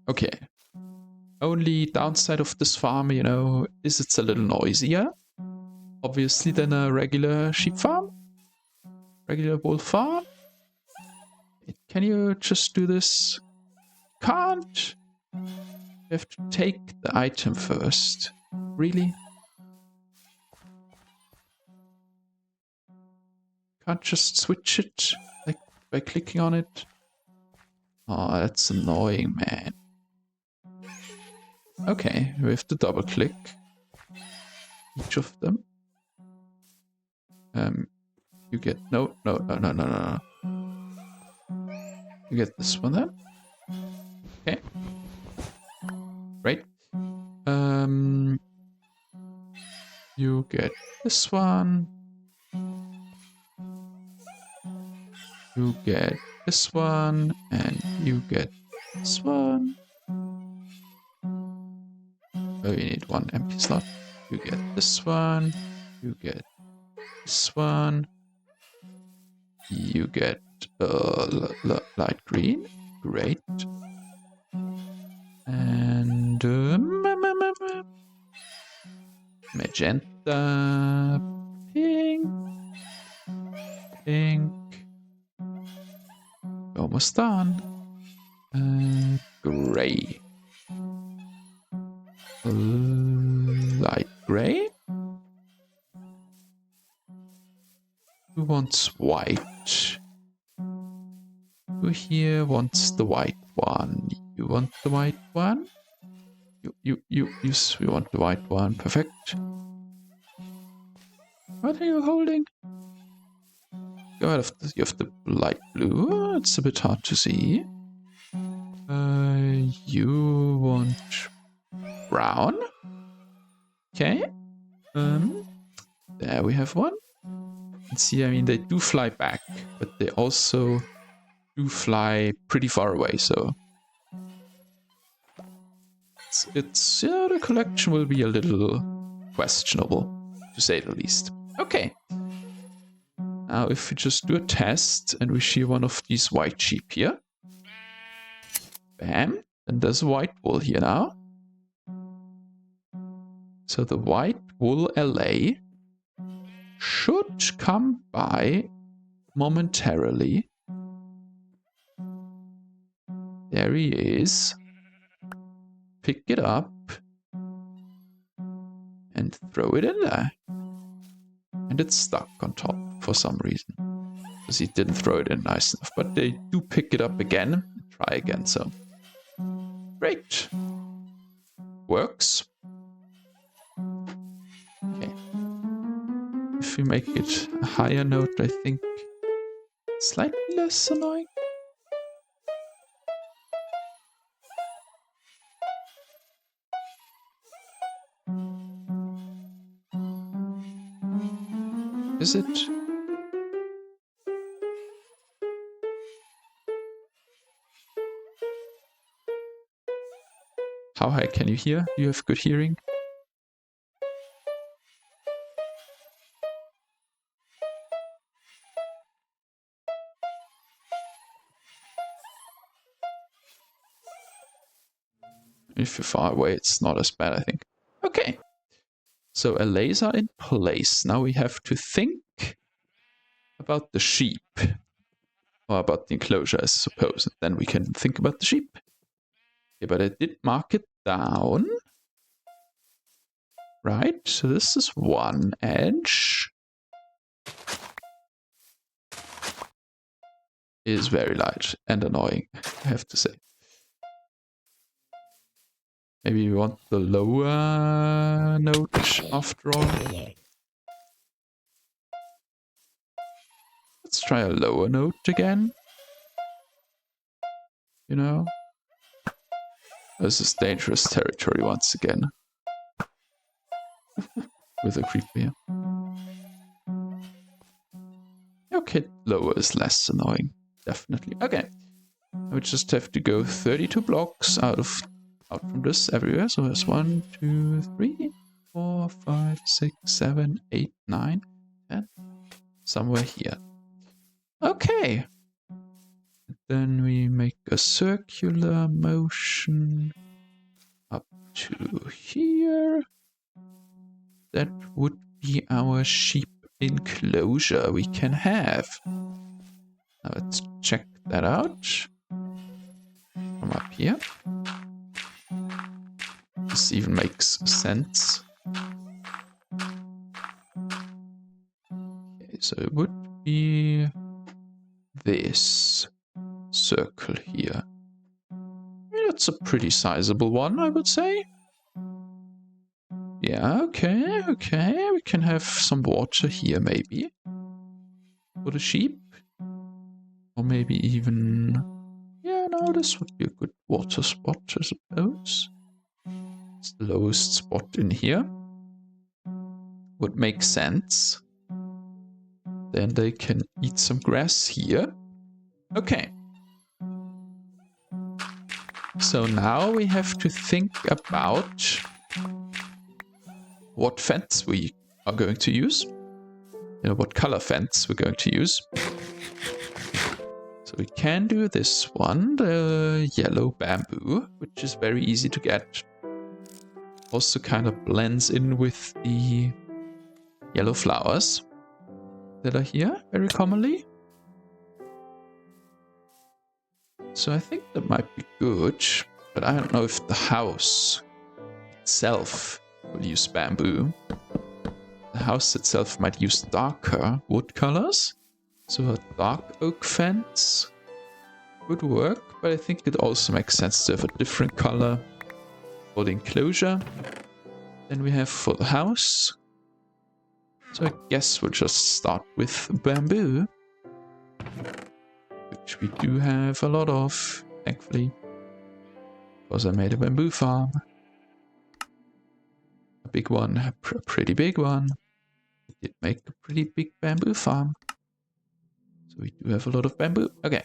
[SPEAKER 1] Okay. Only downside of this farm, you know, is it's a little noisier. Obviously than a regular sheep farm. Regular wool farm. Can you just do this? Can't. You have to take the item first. Really? Can't just switch it like by clicking on it? Oh, that's annoying, man. Okay, we have to double click each of them. You get no. You get this one then. Okay. Great. You get this one. You get this one, and you get this one. Oh, you need one empty slot. You get this one. You get this one. You get light green. Great. And magenta, pink, pink. Almost done. Gray. Light gray. Who wants white? Who here wants the white one? You want the white one? Yes, we want the white one. Perfect. What are you holding? Go out of the, you have the light blue. Oh, it's a bit hard to see. You want brown? Okay. There we have one. And see, I mean, they do fly back, but they also do fly pretty far away, so it's yeah, the collection will be a little questionable, to say the least. Okay. Now, if we just do a test and we shear one of these white sheep here, bam, then there's a white wool here now. So the white wool LA should come by momentarily. There he is. Pick it up and throw it in there. And it's stuck on top for some reason. Because he didn't throw it in nice enough. But they do pick it up again and try again, so. Great. Works. Okay. If we make it a higher note, I think slightly less annoying. Is it? How high can you hear? Do you have good hearing? If you're far away, it's not as bad, I think. Okay. So a laser in place. Now we have to think about the sheep. Or about the enclosure, I suppose. And then we can think about the sheep. Okay, but I did mark it down. Right, so this is one edge. It is very light and annoying, I have to say. Maybe we want the lower node after all. Let's try a lower node again. You know? This is dangerous territory once again. With a creeper here. Okay, lower is less annoying. Definitely. Okay. We just have to go 32 blocks out from this everywhere. So there's 1, 2, 3, 4, 5, 6, 7, 8, 9, 10. Somewhere here. Okay. Then we make a circular motion up to here. That would be our sheep enclosure we can have. Now let's check that out from up here. This even makes sense. Okay, so it would be this circle here. That's a pretty sizable one, I would say. Yeah, okay. We can have some water here, maybe. For the sheep. Or maybe even... Yeah, no, this would be a good water spot, I suppose. It's the lowest spot in here. Would make sense. Then they can eat some grass here. Okay. So now we have to think about what fence we are going to use. You know, what color fence we're going to use. So we can do this one, the yellow bamboo, which is very easy to get. Also kind of blends in with the yellow flowers that are here very commonly. So I think that might be good, but I don't know if the house itself will use bamboo. The house itself might use darker wood colors. So a dark oak fence would work, but I think it also makes sense to have a different color for the enclosure than we have for the house. So I guess we'll just start with bamboo, which we do have a lot of, thankfully, because I made a bamboo farm. A big one, a pretty big one. I did make a pretty big bamboo farm. So we do have a lot of bamboo. Okay.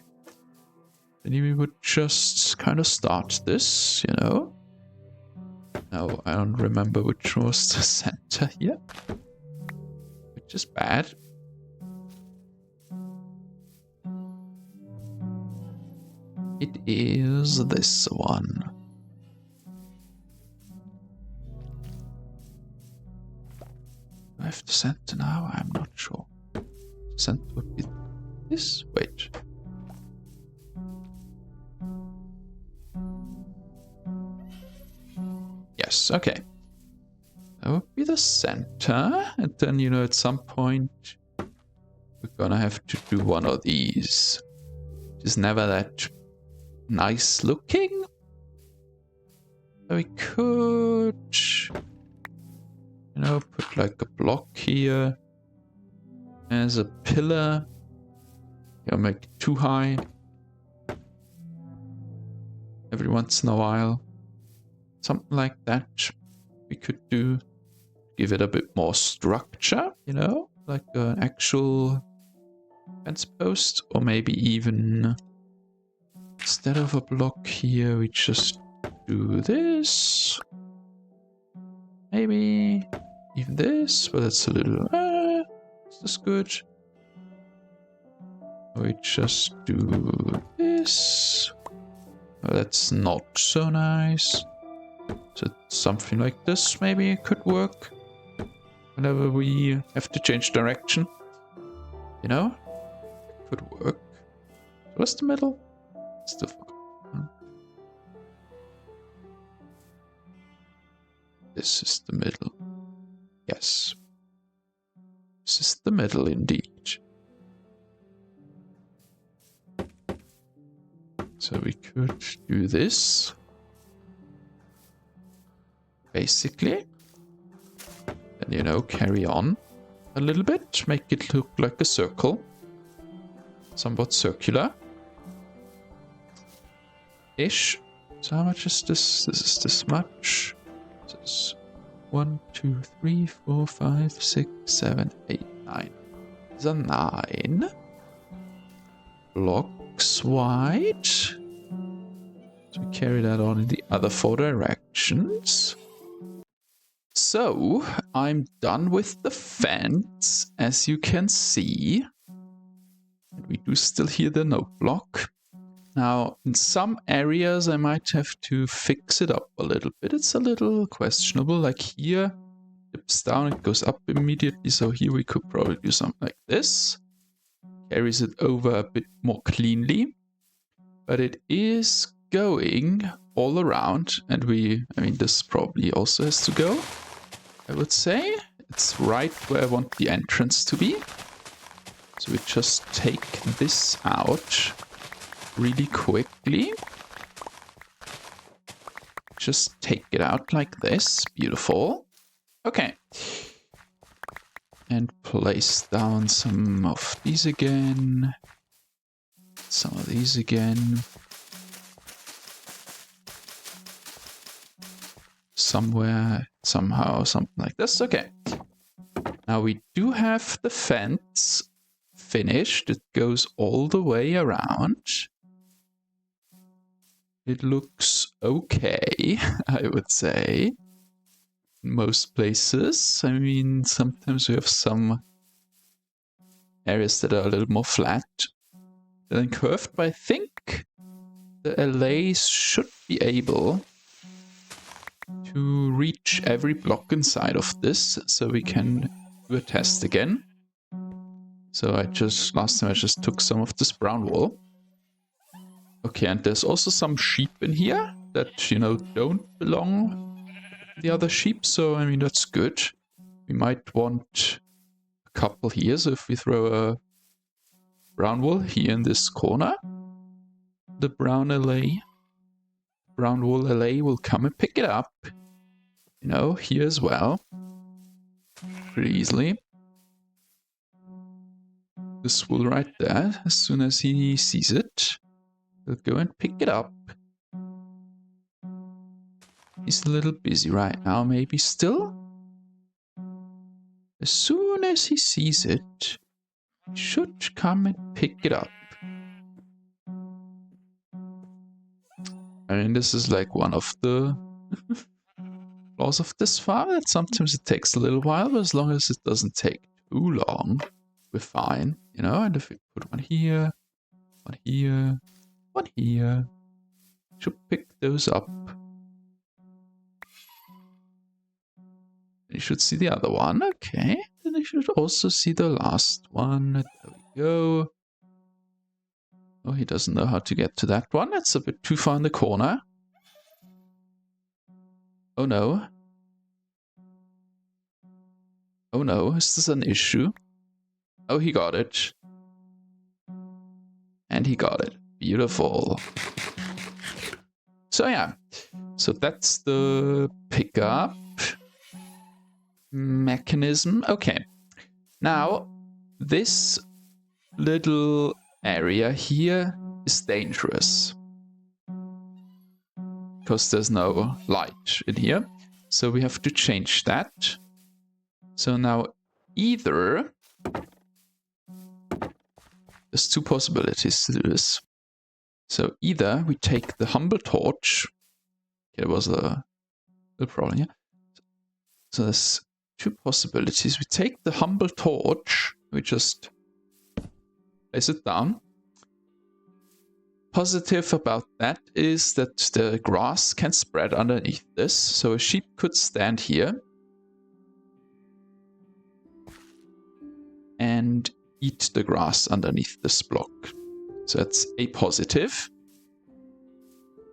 [SPEAKER 1] Then we would just kind of start this, you know. Now, I don't remember which was the center here. Which is bad. It is this one. Do I have the center now? I'm not sure. The center would be this. Wait. Yes, okay. That would be the center. And then, you know, at some point, we're gonna have to do one of these. Which is never that nice looking. So we could, you know, put like a block here as a pillar. You know, make it too high. Every once in a while. Something like that we could do. Give it a bit more structure, you know? like an actual fence post, or maybe even instead of a block here, we just do this. Maybe even this, but it's a little. Is this good? We just do this. Well, that's not so nice. So something like this maybe could work. Whenever we have to change direction. You know? It could work. What's the middle? Still forgot. This is the middle. Yes. This is the middle indeed. So we could do this. Basically. Then, you know, carry on a little bit. Make it look like a circle. Somewhat circular. Ish. So how much is this? This is this much. This is 1, 2, 3, 4, 5, 6, 7, 8, 9. These are 9 blocks wide. So we carry that on in the other 4 directions. So I'm done with the fence, as you can see. And we do still hear the note block. Now, in some areas, I might have to fix it up a little bit. It's a little questionable. Like here, it dips down, it goes up immediately. So here we could probably do something like this. Carries it over a bit more cleanly. But it is going all around. And I mean, this probably also has to go, I would say. It's right where I want the entrance to be. So we just take this out really quickly. Just take it out like this. Beautiful. Okay. And place down some of these again. Some of these again. Somewhere, somehow, something like this. Okay. Now we do have the fence finished. It goes all the way around. It looks okay, I would say. In most places. I mean, sometimes we have some areas that are a little more flat than curved, but I think the LAs should be able to reach every block inside of this, so we can do a test again. So last time I just took some of this brown wool. Okay, and there's also some sheep in here that, you know, don't belong to the other sheep, so I mean, that's good. We might want a couple here, so if we throw a brown wool here in this corner, the brown wool LA will come and pick it up. You know, here as well. Pretty easily. This wool right there, as soon as he sees it, he'll go and pick it up. He's a little busy right now, maybe still. As soon as he sees it, he should come and pick it up. I mean, this is like one of the flaws of this farm, that sometimes it takes a little while, but as long as it doesn't take too long, we're fine, you know. And if we put one here, one here, one here, should pick those up. You should see the other one. Okay, then you should also see the last one. There we go. Oh, he doesn't know how to get to that one. That's a bit too far in the corner. Oh no. Oh no, is this an issue? Oh, he got it. And he got it. Beautiful. So yeah, so that's the pickup mechanism. Okay, now this little area here is dangerous because there's no light in here, so we have to change that. So now either there's two possibilities to do this. So either we take the humble torch. Okay, there was a little problem here. So there's two possibilities. We take the humble torch, we just place it down. Positive about that is that the grass can spread underneath this, so a sheep could stand here and eat the grass underneath this block. So that's a positive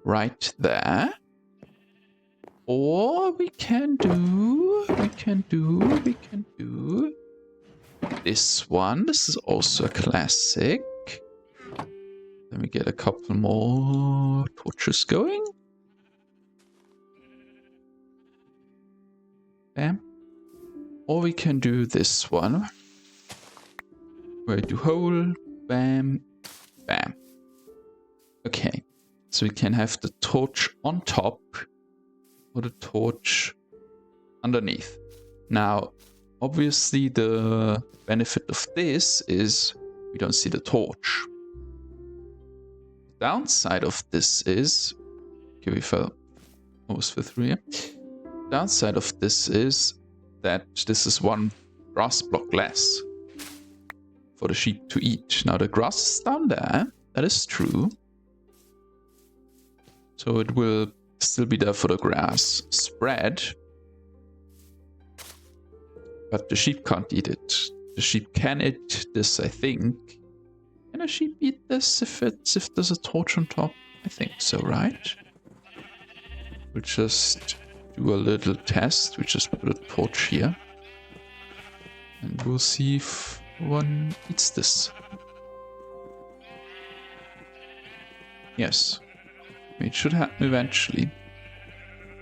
[SPEAKER 1] right there. Or we can do this one. This is also a classic. Let me get a couple more torches going. Bam. Or we can do this one. Where I do hole, bam, bam. Okay. So we can have the torch on top or the torch underneath. Now, obviously the benefit of this is we don't see the torch. The downside of this is, okay, we almost fell through here. Downside of this is that this is one grass block less for the sheep to eat. Now the grass is down there, that is true. So it will still be there for the grass spread. But the sheep can't eat it. The sheep can eat this, I think. Can a sheep eat this if there's a torch on top? I think so, right? We'll just do a little test. We just put a torch here. And we'll see if one eats this. Yes. I mean, it should happen eventually.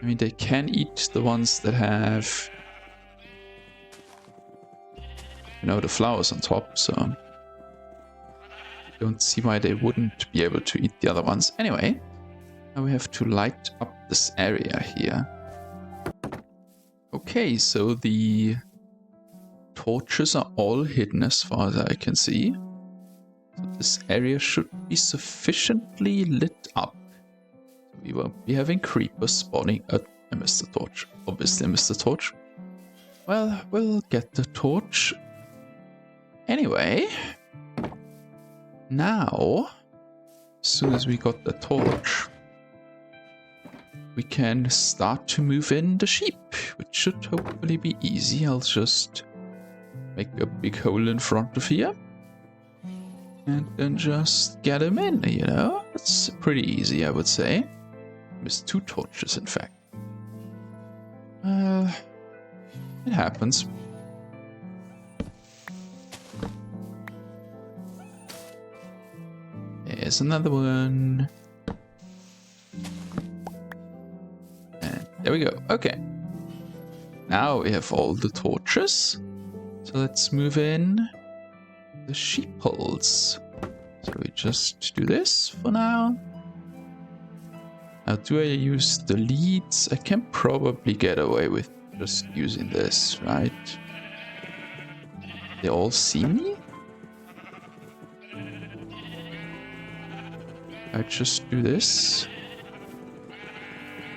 [SPEAKER 1] I mean, they can eat the ones that have, you know, the flowers on top, so I don't see why they wouldn't be able to eat the other ones. Anyway, now we have to light up this area here. Okay, so the torches are all hidden as far as I can see. So this area should be sufficiently lit up. We won't be having creepers spawning. I missed the torch. Obviously I missed the torch. Well, we'll get the torch. Anyway, now, as soon as we got the torch, we can start to move in the sheep, which should hopefully be easy. I'll just make a big hole in front of here. And then just get them in, you know? It's pretty easy, I would say. Missed two torches, in fact. It happens. There's another one. And there we go. Okay. Now we have all the torches. So let's move in the sheep holes. So we just do this for now. Now, do I use the leads? I can probably get away with just using this, right? They all see me? I just do this.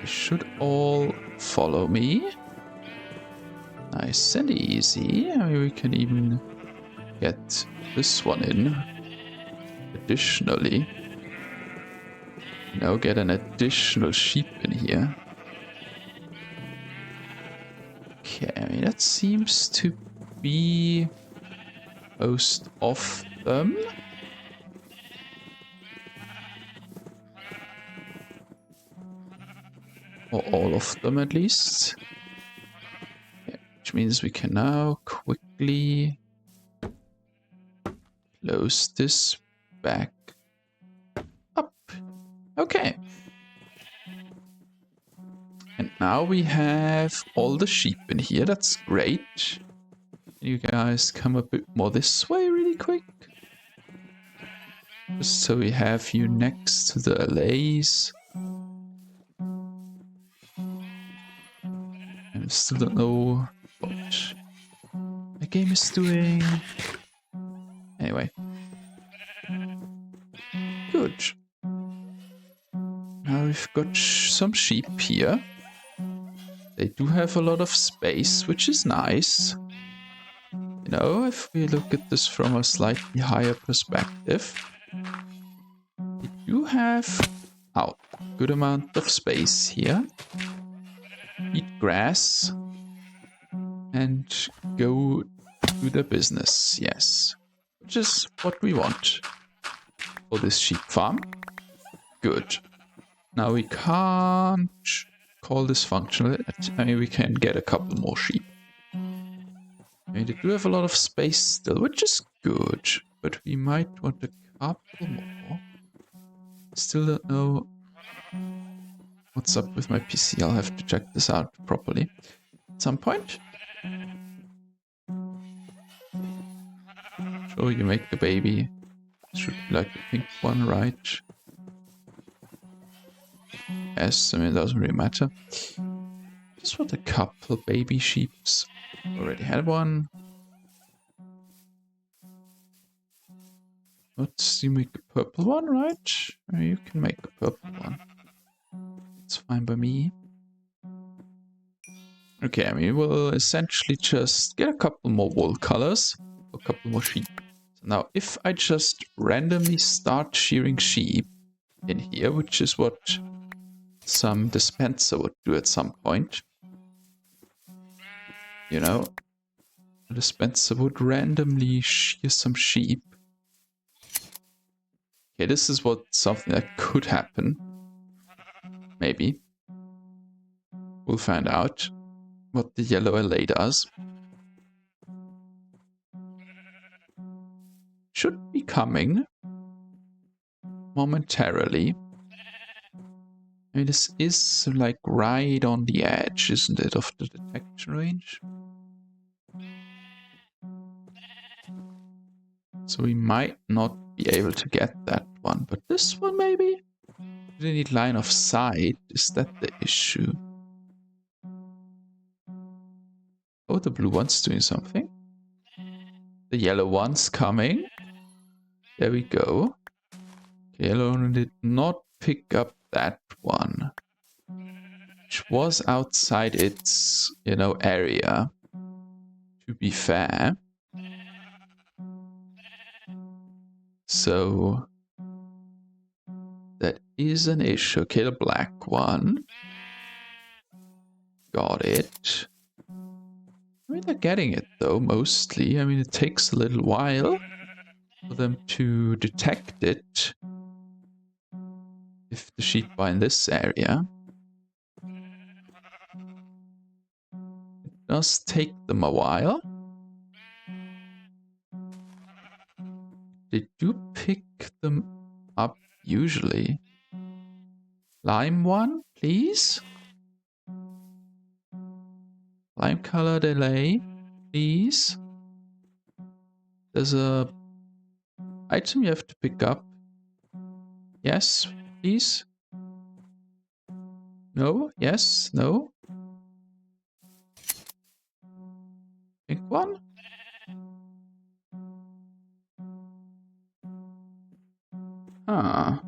[SPEAKER 1] They should all follow me. Nice and easy. I mean, we can even get this one in. Additionally. Now get an additional sheep in here. Okay, I mean, that seems to be most of them. Or all of them at least. Yeah, which means we can now quickly close this back up. Okay. And now we have all the sheep in here. That's great. Can you guys come a bit more this way really quick? Just so we have you next to the allays. And I still don't know what the game is doing. Anyway. Now we've got some sheep here. They do have a lot of space, which is nice. You know, if we look at this from a slightly higher perspective, we do have a good amount of space here. Eat grass and go do the business, yes. Which is what we want for this sheep farm. Good. Now we can't call this functional. I mean, we can get a couple more sheep. I mean, they do have a lot of space still, which is good. But we might want a couple more. Still don't know what's up with my PC. I'll have to check this out properly at some point. Sure, you make the baby. Should be like the pink one, right? Yes, I mean, it doesn't really matter. Just want a couple baby sheeps. Already had one. Let's you make a purple one, right? Or you can make a purple one. It's fine by me. Okay, I mean, we'll essentially just get a couple more wool colors. A couple more sheep. So now, if I just randomly start shearing sheep in here, which is what some dispenser would do at some point. You know, a dispenser would randomly shear some sheep. Okay, this is what something that could happen. Maybe. We'll find out what the yellow LA does. Should be coming momentarily. I mean, this is like right on the edge, isn't it, of the detection range? So we might not be able to get that one, but this one maybe? Do they need line of sight? Is that the issue? Oh, the blue one's doing something. The yellow one's coming. There we go. Okay, yellow one did not pick up that one, which was outside its, you know, area, to be fair. So that is an issue. Okay, the black one. Got it. I mean, they're getting it though, mostly. I mean, it takes a little while for them to detect it. If the sheep are in this area. It does take them a while. They do pick them up usually. Lime one, please. Lime color delay, please. There's a item you have to pick up. Yes, please. No, yes, no. Pink one. Ah.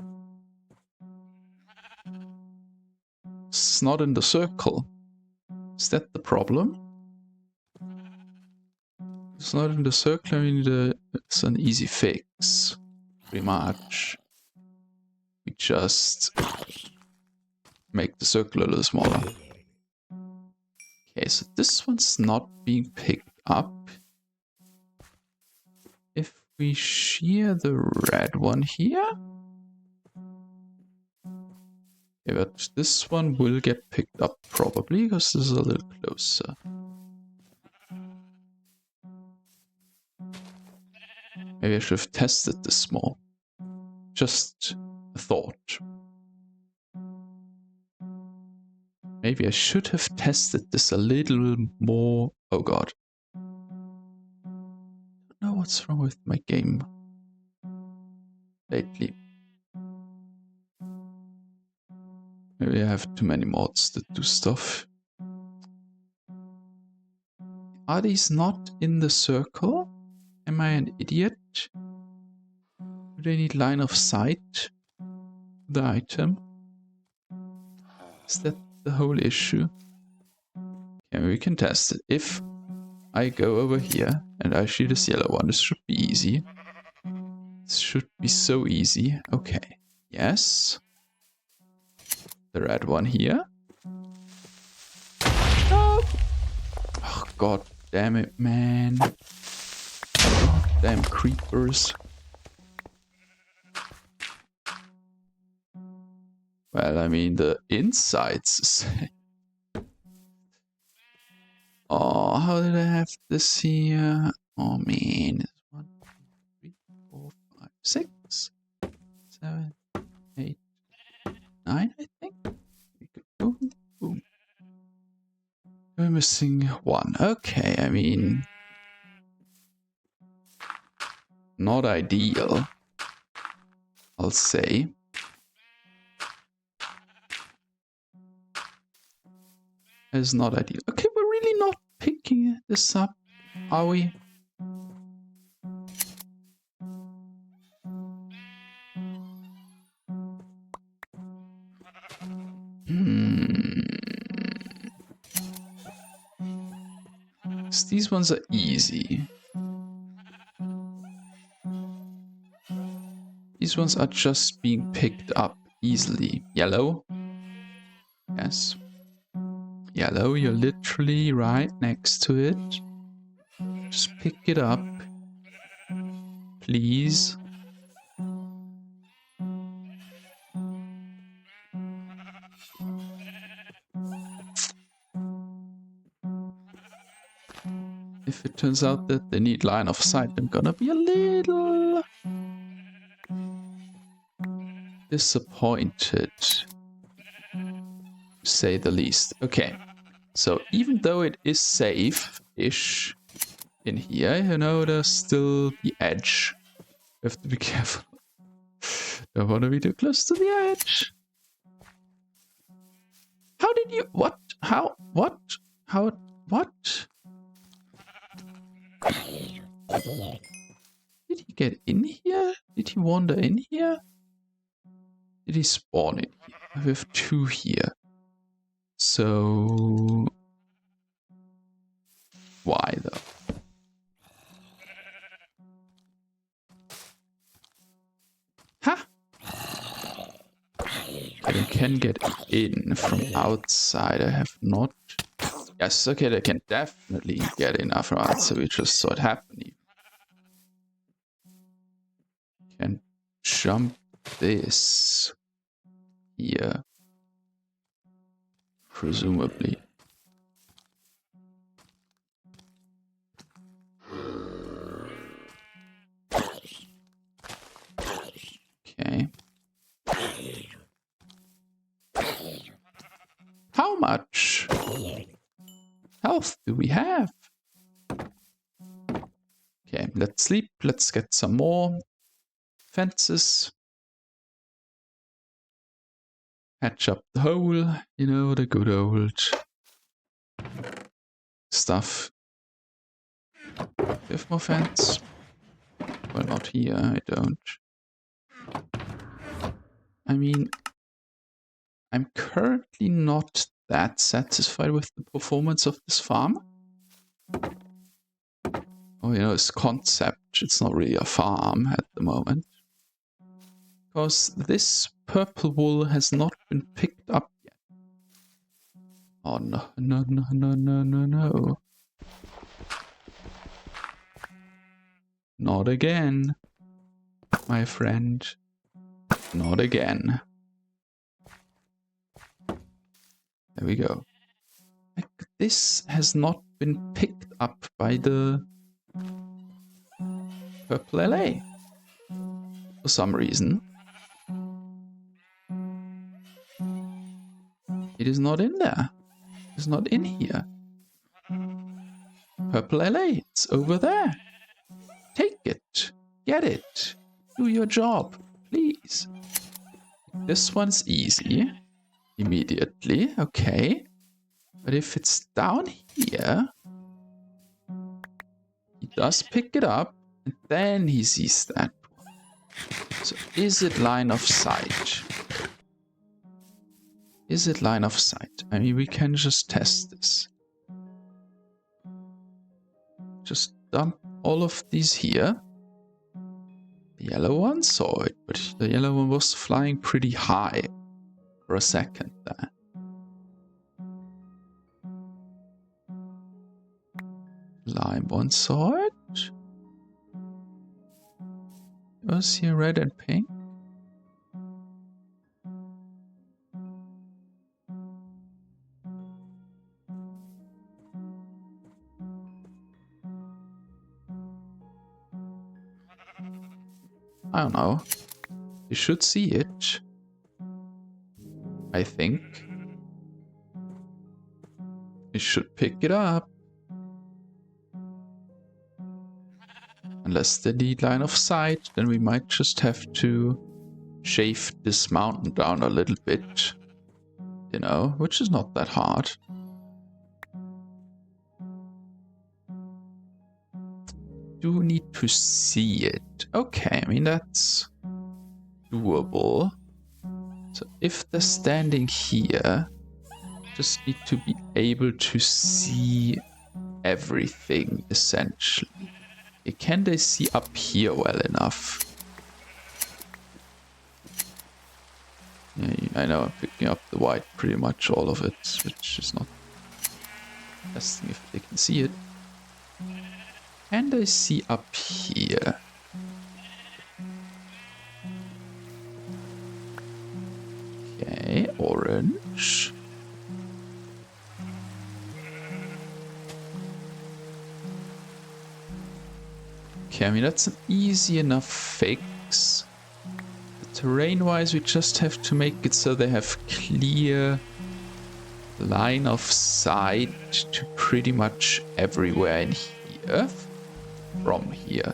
[SPEAKER 1] It's not in the circle. Is that the problem? It's not in the circle. I mean, it's an easy fix. Pretty much. We just make the circle a little smaller. Okay, so this one's not being picked up. If we shear the red one here. Yeah, but this one will get picked up probably because this is a little closer. Maybe I should have tested this more. Just a thought. Maybe I should have tested this a little more. Oh god. I don't know what's wrong with my game lately. Maybe I have too many mods that do stuff. Are these not in the circle? Am I an idiot? Do they need line of sight? The item? Is that the whole issue? Okay, we can test it. If I go over here and I shoot this yellow one, this should be easy. This should be so easy. Okay. Yes. The red one here. No! Oh, god damn it, man. Damn creepers. Well, I mean, the insides. Oh, how did I have this here? Oh, man. 1, 2, 3, 4, 5, 6, 7, 8, 9, I think. Boom, boom. We're missing one. Okay, I mean, not ideal, I'll say. It's not ideal. Okay, we're really not picking this up, are we? These ones are easy. These ones are just being picked up easily. Yellow. Yes. Yellow, you're literally right next to it. Just pick it up. Please. If it turns out that they need line of sight, I'm gonna be a little disappointed, to say the least. Okay, so even though it is safe-ish in here, you know, there's still the edge. You have to be careful. Don't want to be too close to the edge. How did you... What? How? What? How? What? Did he get in here? Did he wander in here? Did he spawn in here? We have two here. So... Why though? Ha! They can get in from outside. I have not... Yes, okay, they can definitely get in from outside. We just saw it happen. Can jump this here. Presumably. Okay. How much health do we have? Okay, let's sleep. Let's get some more fences. Patch up the hole, you know, the good old stuff. Do you have more fence? Well, not here, I don't. I mean, I'm currently not that satisfied with the performance of this farm. Oh, you know, it's concept. It's not really a farm at the moment. Because this purple wool has not been picked up yet. Oh, no, no, no, no, no, no, no. Not again, my friend. Not again. There we go. Like, this has not been picked up by the purple LA for some reason. It is not in there. It's not in here. Purple LA, it's over there. Take it. Get it. Do your job, please. This one's easy. Immediately, okay. But if it's down here, he does pick it up, and then he sees that one. So is it line of sight? Is it line of sight? I mean, we can just test this. Just dump all of these here. The yellow one saw it, but the yellow one was flying pretty high for a second there. Lime one saw it. Was here red and pink? I don't know. You should see it. I think. You should pick it up. Unless they need line of sight, then we might just have to shave this mountain down a little bit. You know, which is not that hard. Do need to see it. Okay, I mean, that's doable. So if they're standing here, just need to be able to see everything, essentially. Can they see up here well enough? Yeah, I know I'm picking up the white, pretty much all of it, which is not testing if they can see it. Can they see up here? Okay, orange. Okay, I mean, that's an easy enough fix. Terrain-wise, we just have to make it so they have clear line of sight to pretty much everywhere in here. From here.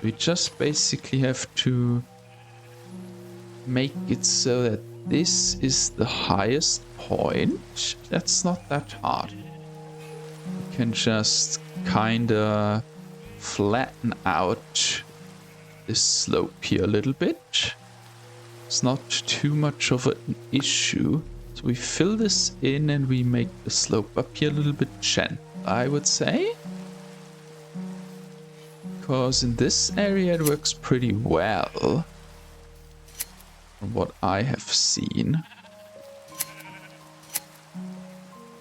[SPEAKER 1] We just basically have to make it so that this is the highest point. That's not that hard. We can just kinda flatten out this slope here a little bit. It's not too much of an issue. So we fill this in and we make the slope up here a little bit gentle, I would say. Because in this area it works pretty well. From what I have seen.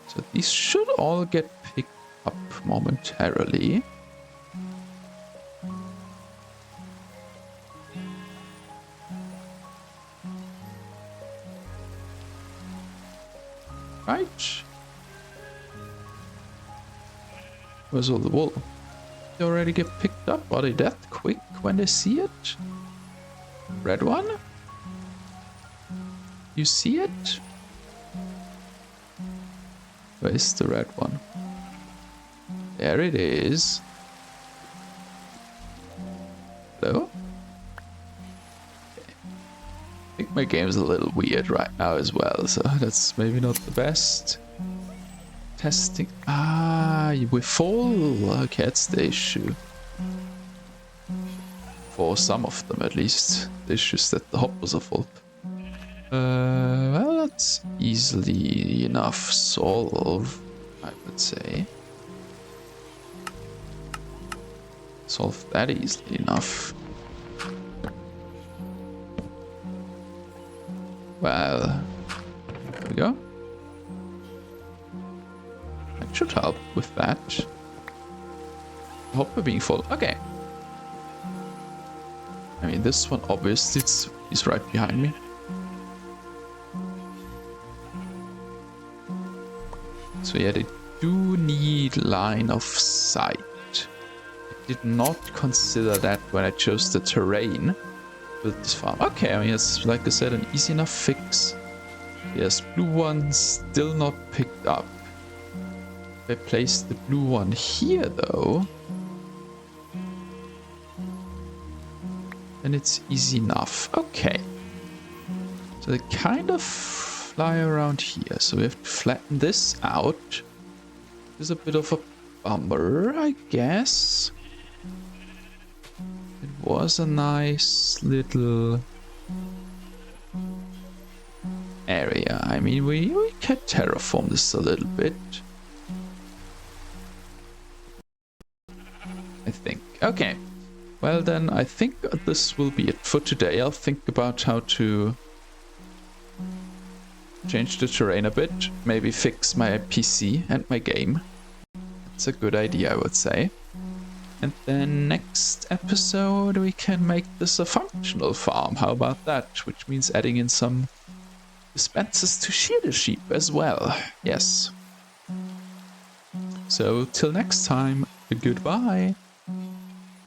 [SPEAKER 1] So these should all get picked up momentarily. Right. Where's all the wool? They already get picked up? Are they that quick when they see it? Red one? You see it? Where is the red one? There it is. Hello? I think my game's a little weird right now as well, so that's maybe not the best. Testing. Ah, we're full. Okay, that's the issue. For some of them at least. The issue is that the hoppers are full. Well, that's easily enough solve, I would say. Solve that easily enough. Well, there we go. That should help with that. Hopper being full. Okay. I mean, this one obviously is right behind me. So yeah, they do need line of sight. I did not consider that when I chose the terrain. This farm. Okay, I mean, it's like I said, an easy enough fix. Yes, blue one still not picked up. If I place the blue one here though, then it's easy enough. Okay. So they kind of fly around here. So we have to flatten this out. There's a bit of a bummer, I guess. It was a nice little area area. I mean, we can terraform this a little bit. I think. Okay. Well then, I think this will be it for today. I'll think about how to change the terrain a bit. Maybe fix my PC and my game. That's a good idea, I would say. And then next episode we can make this a functional farm. How about that? Which means adding in some dispensers to shear the sheep as well. Yes. So till next time, goodbye.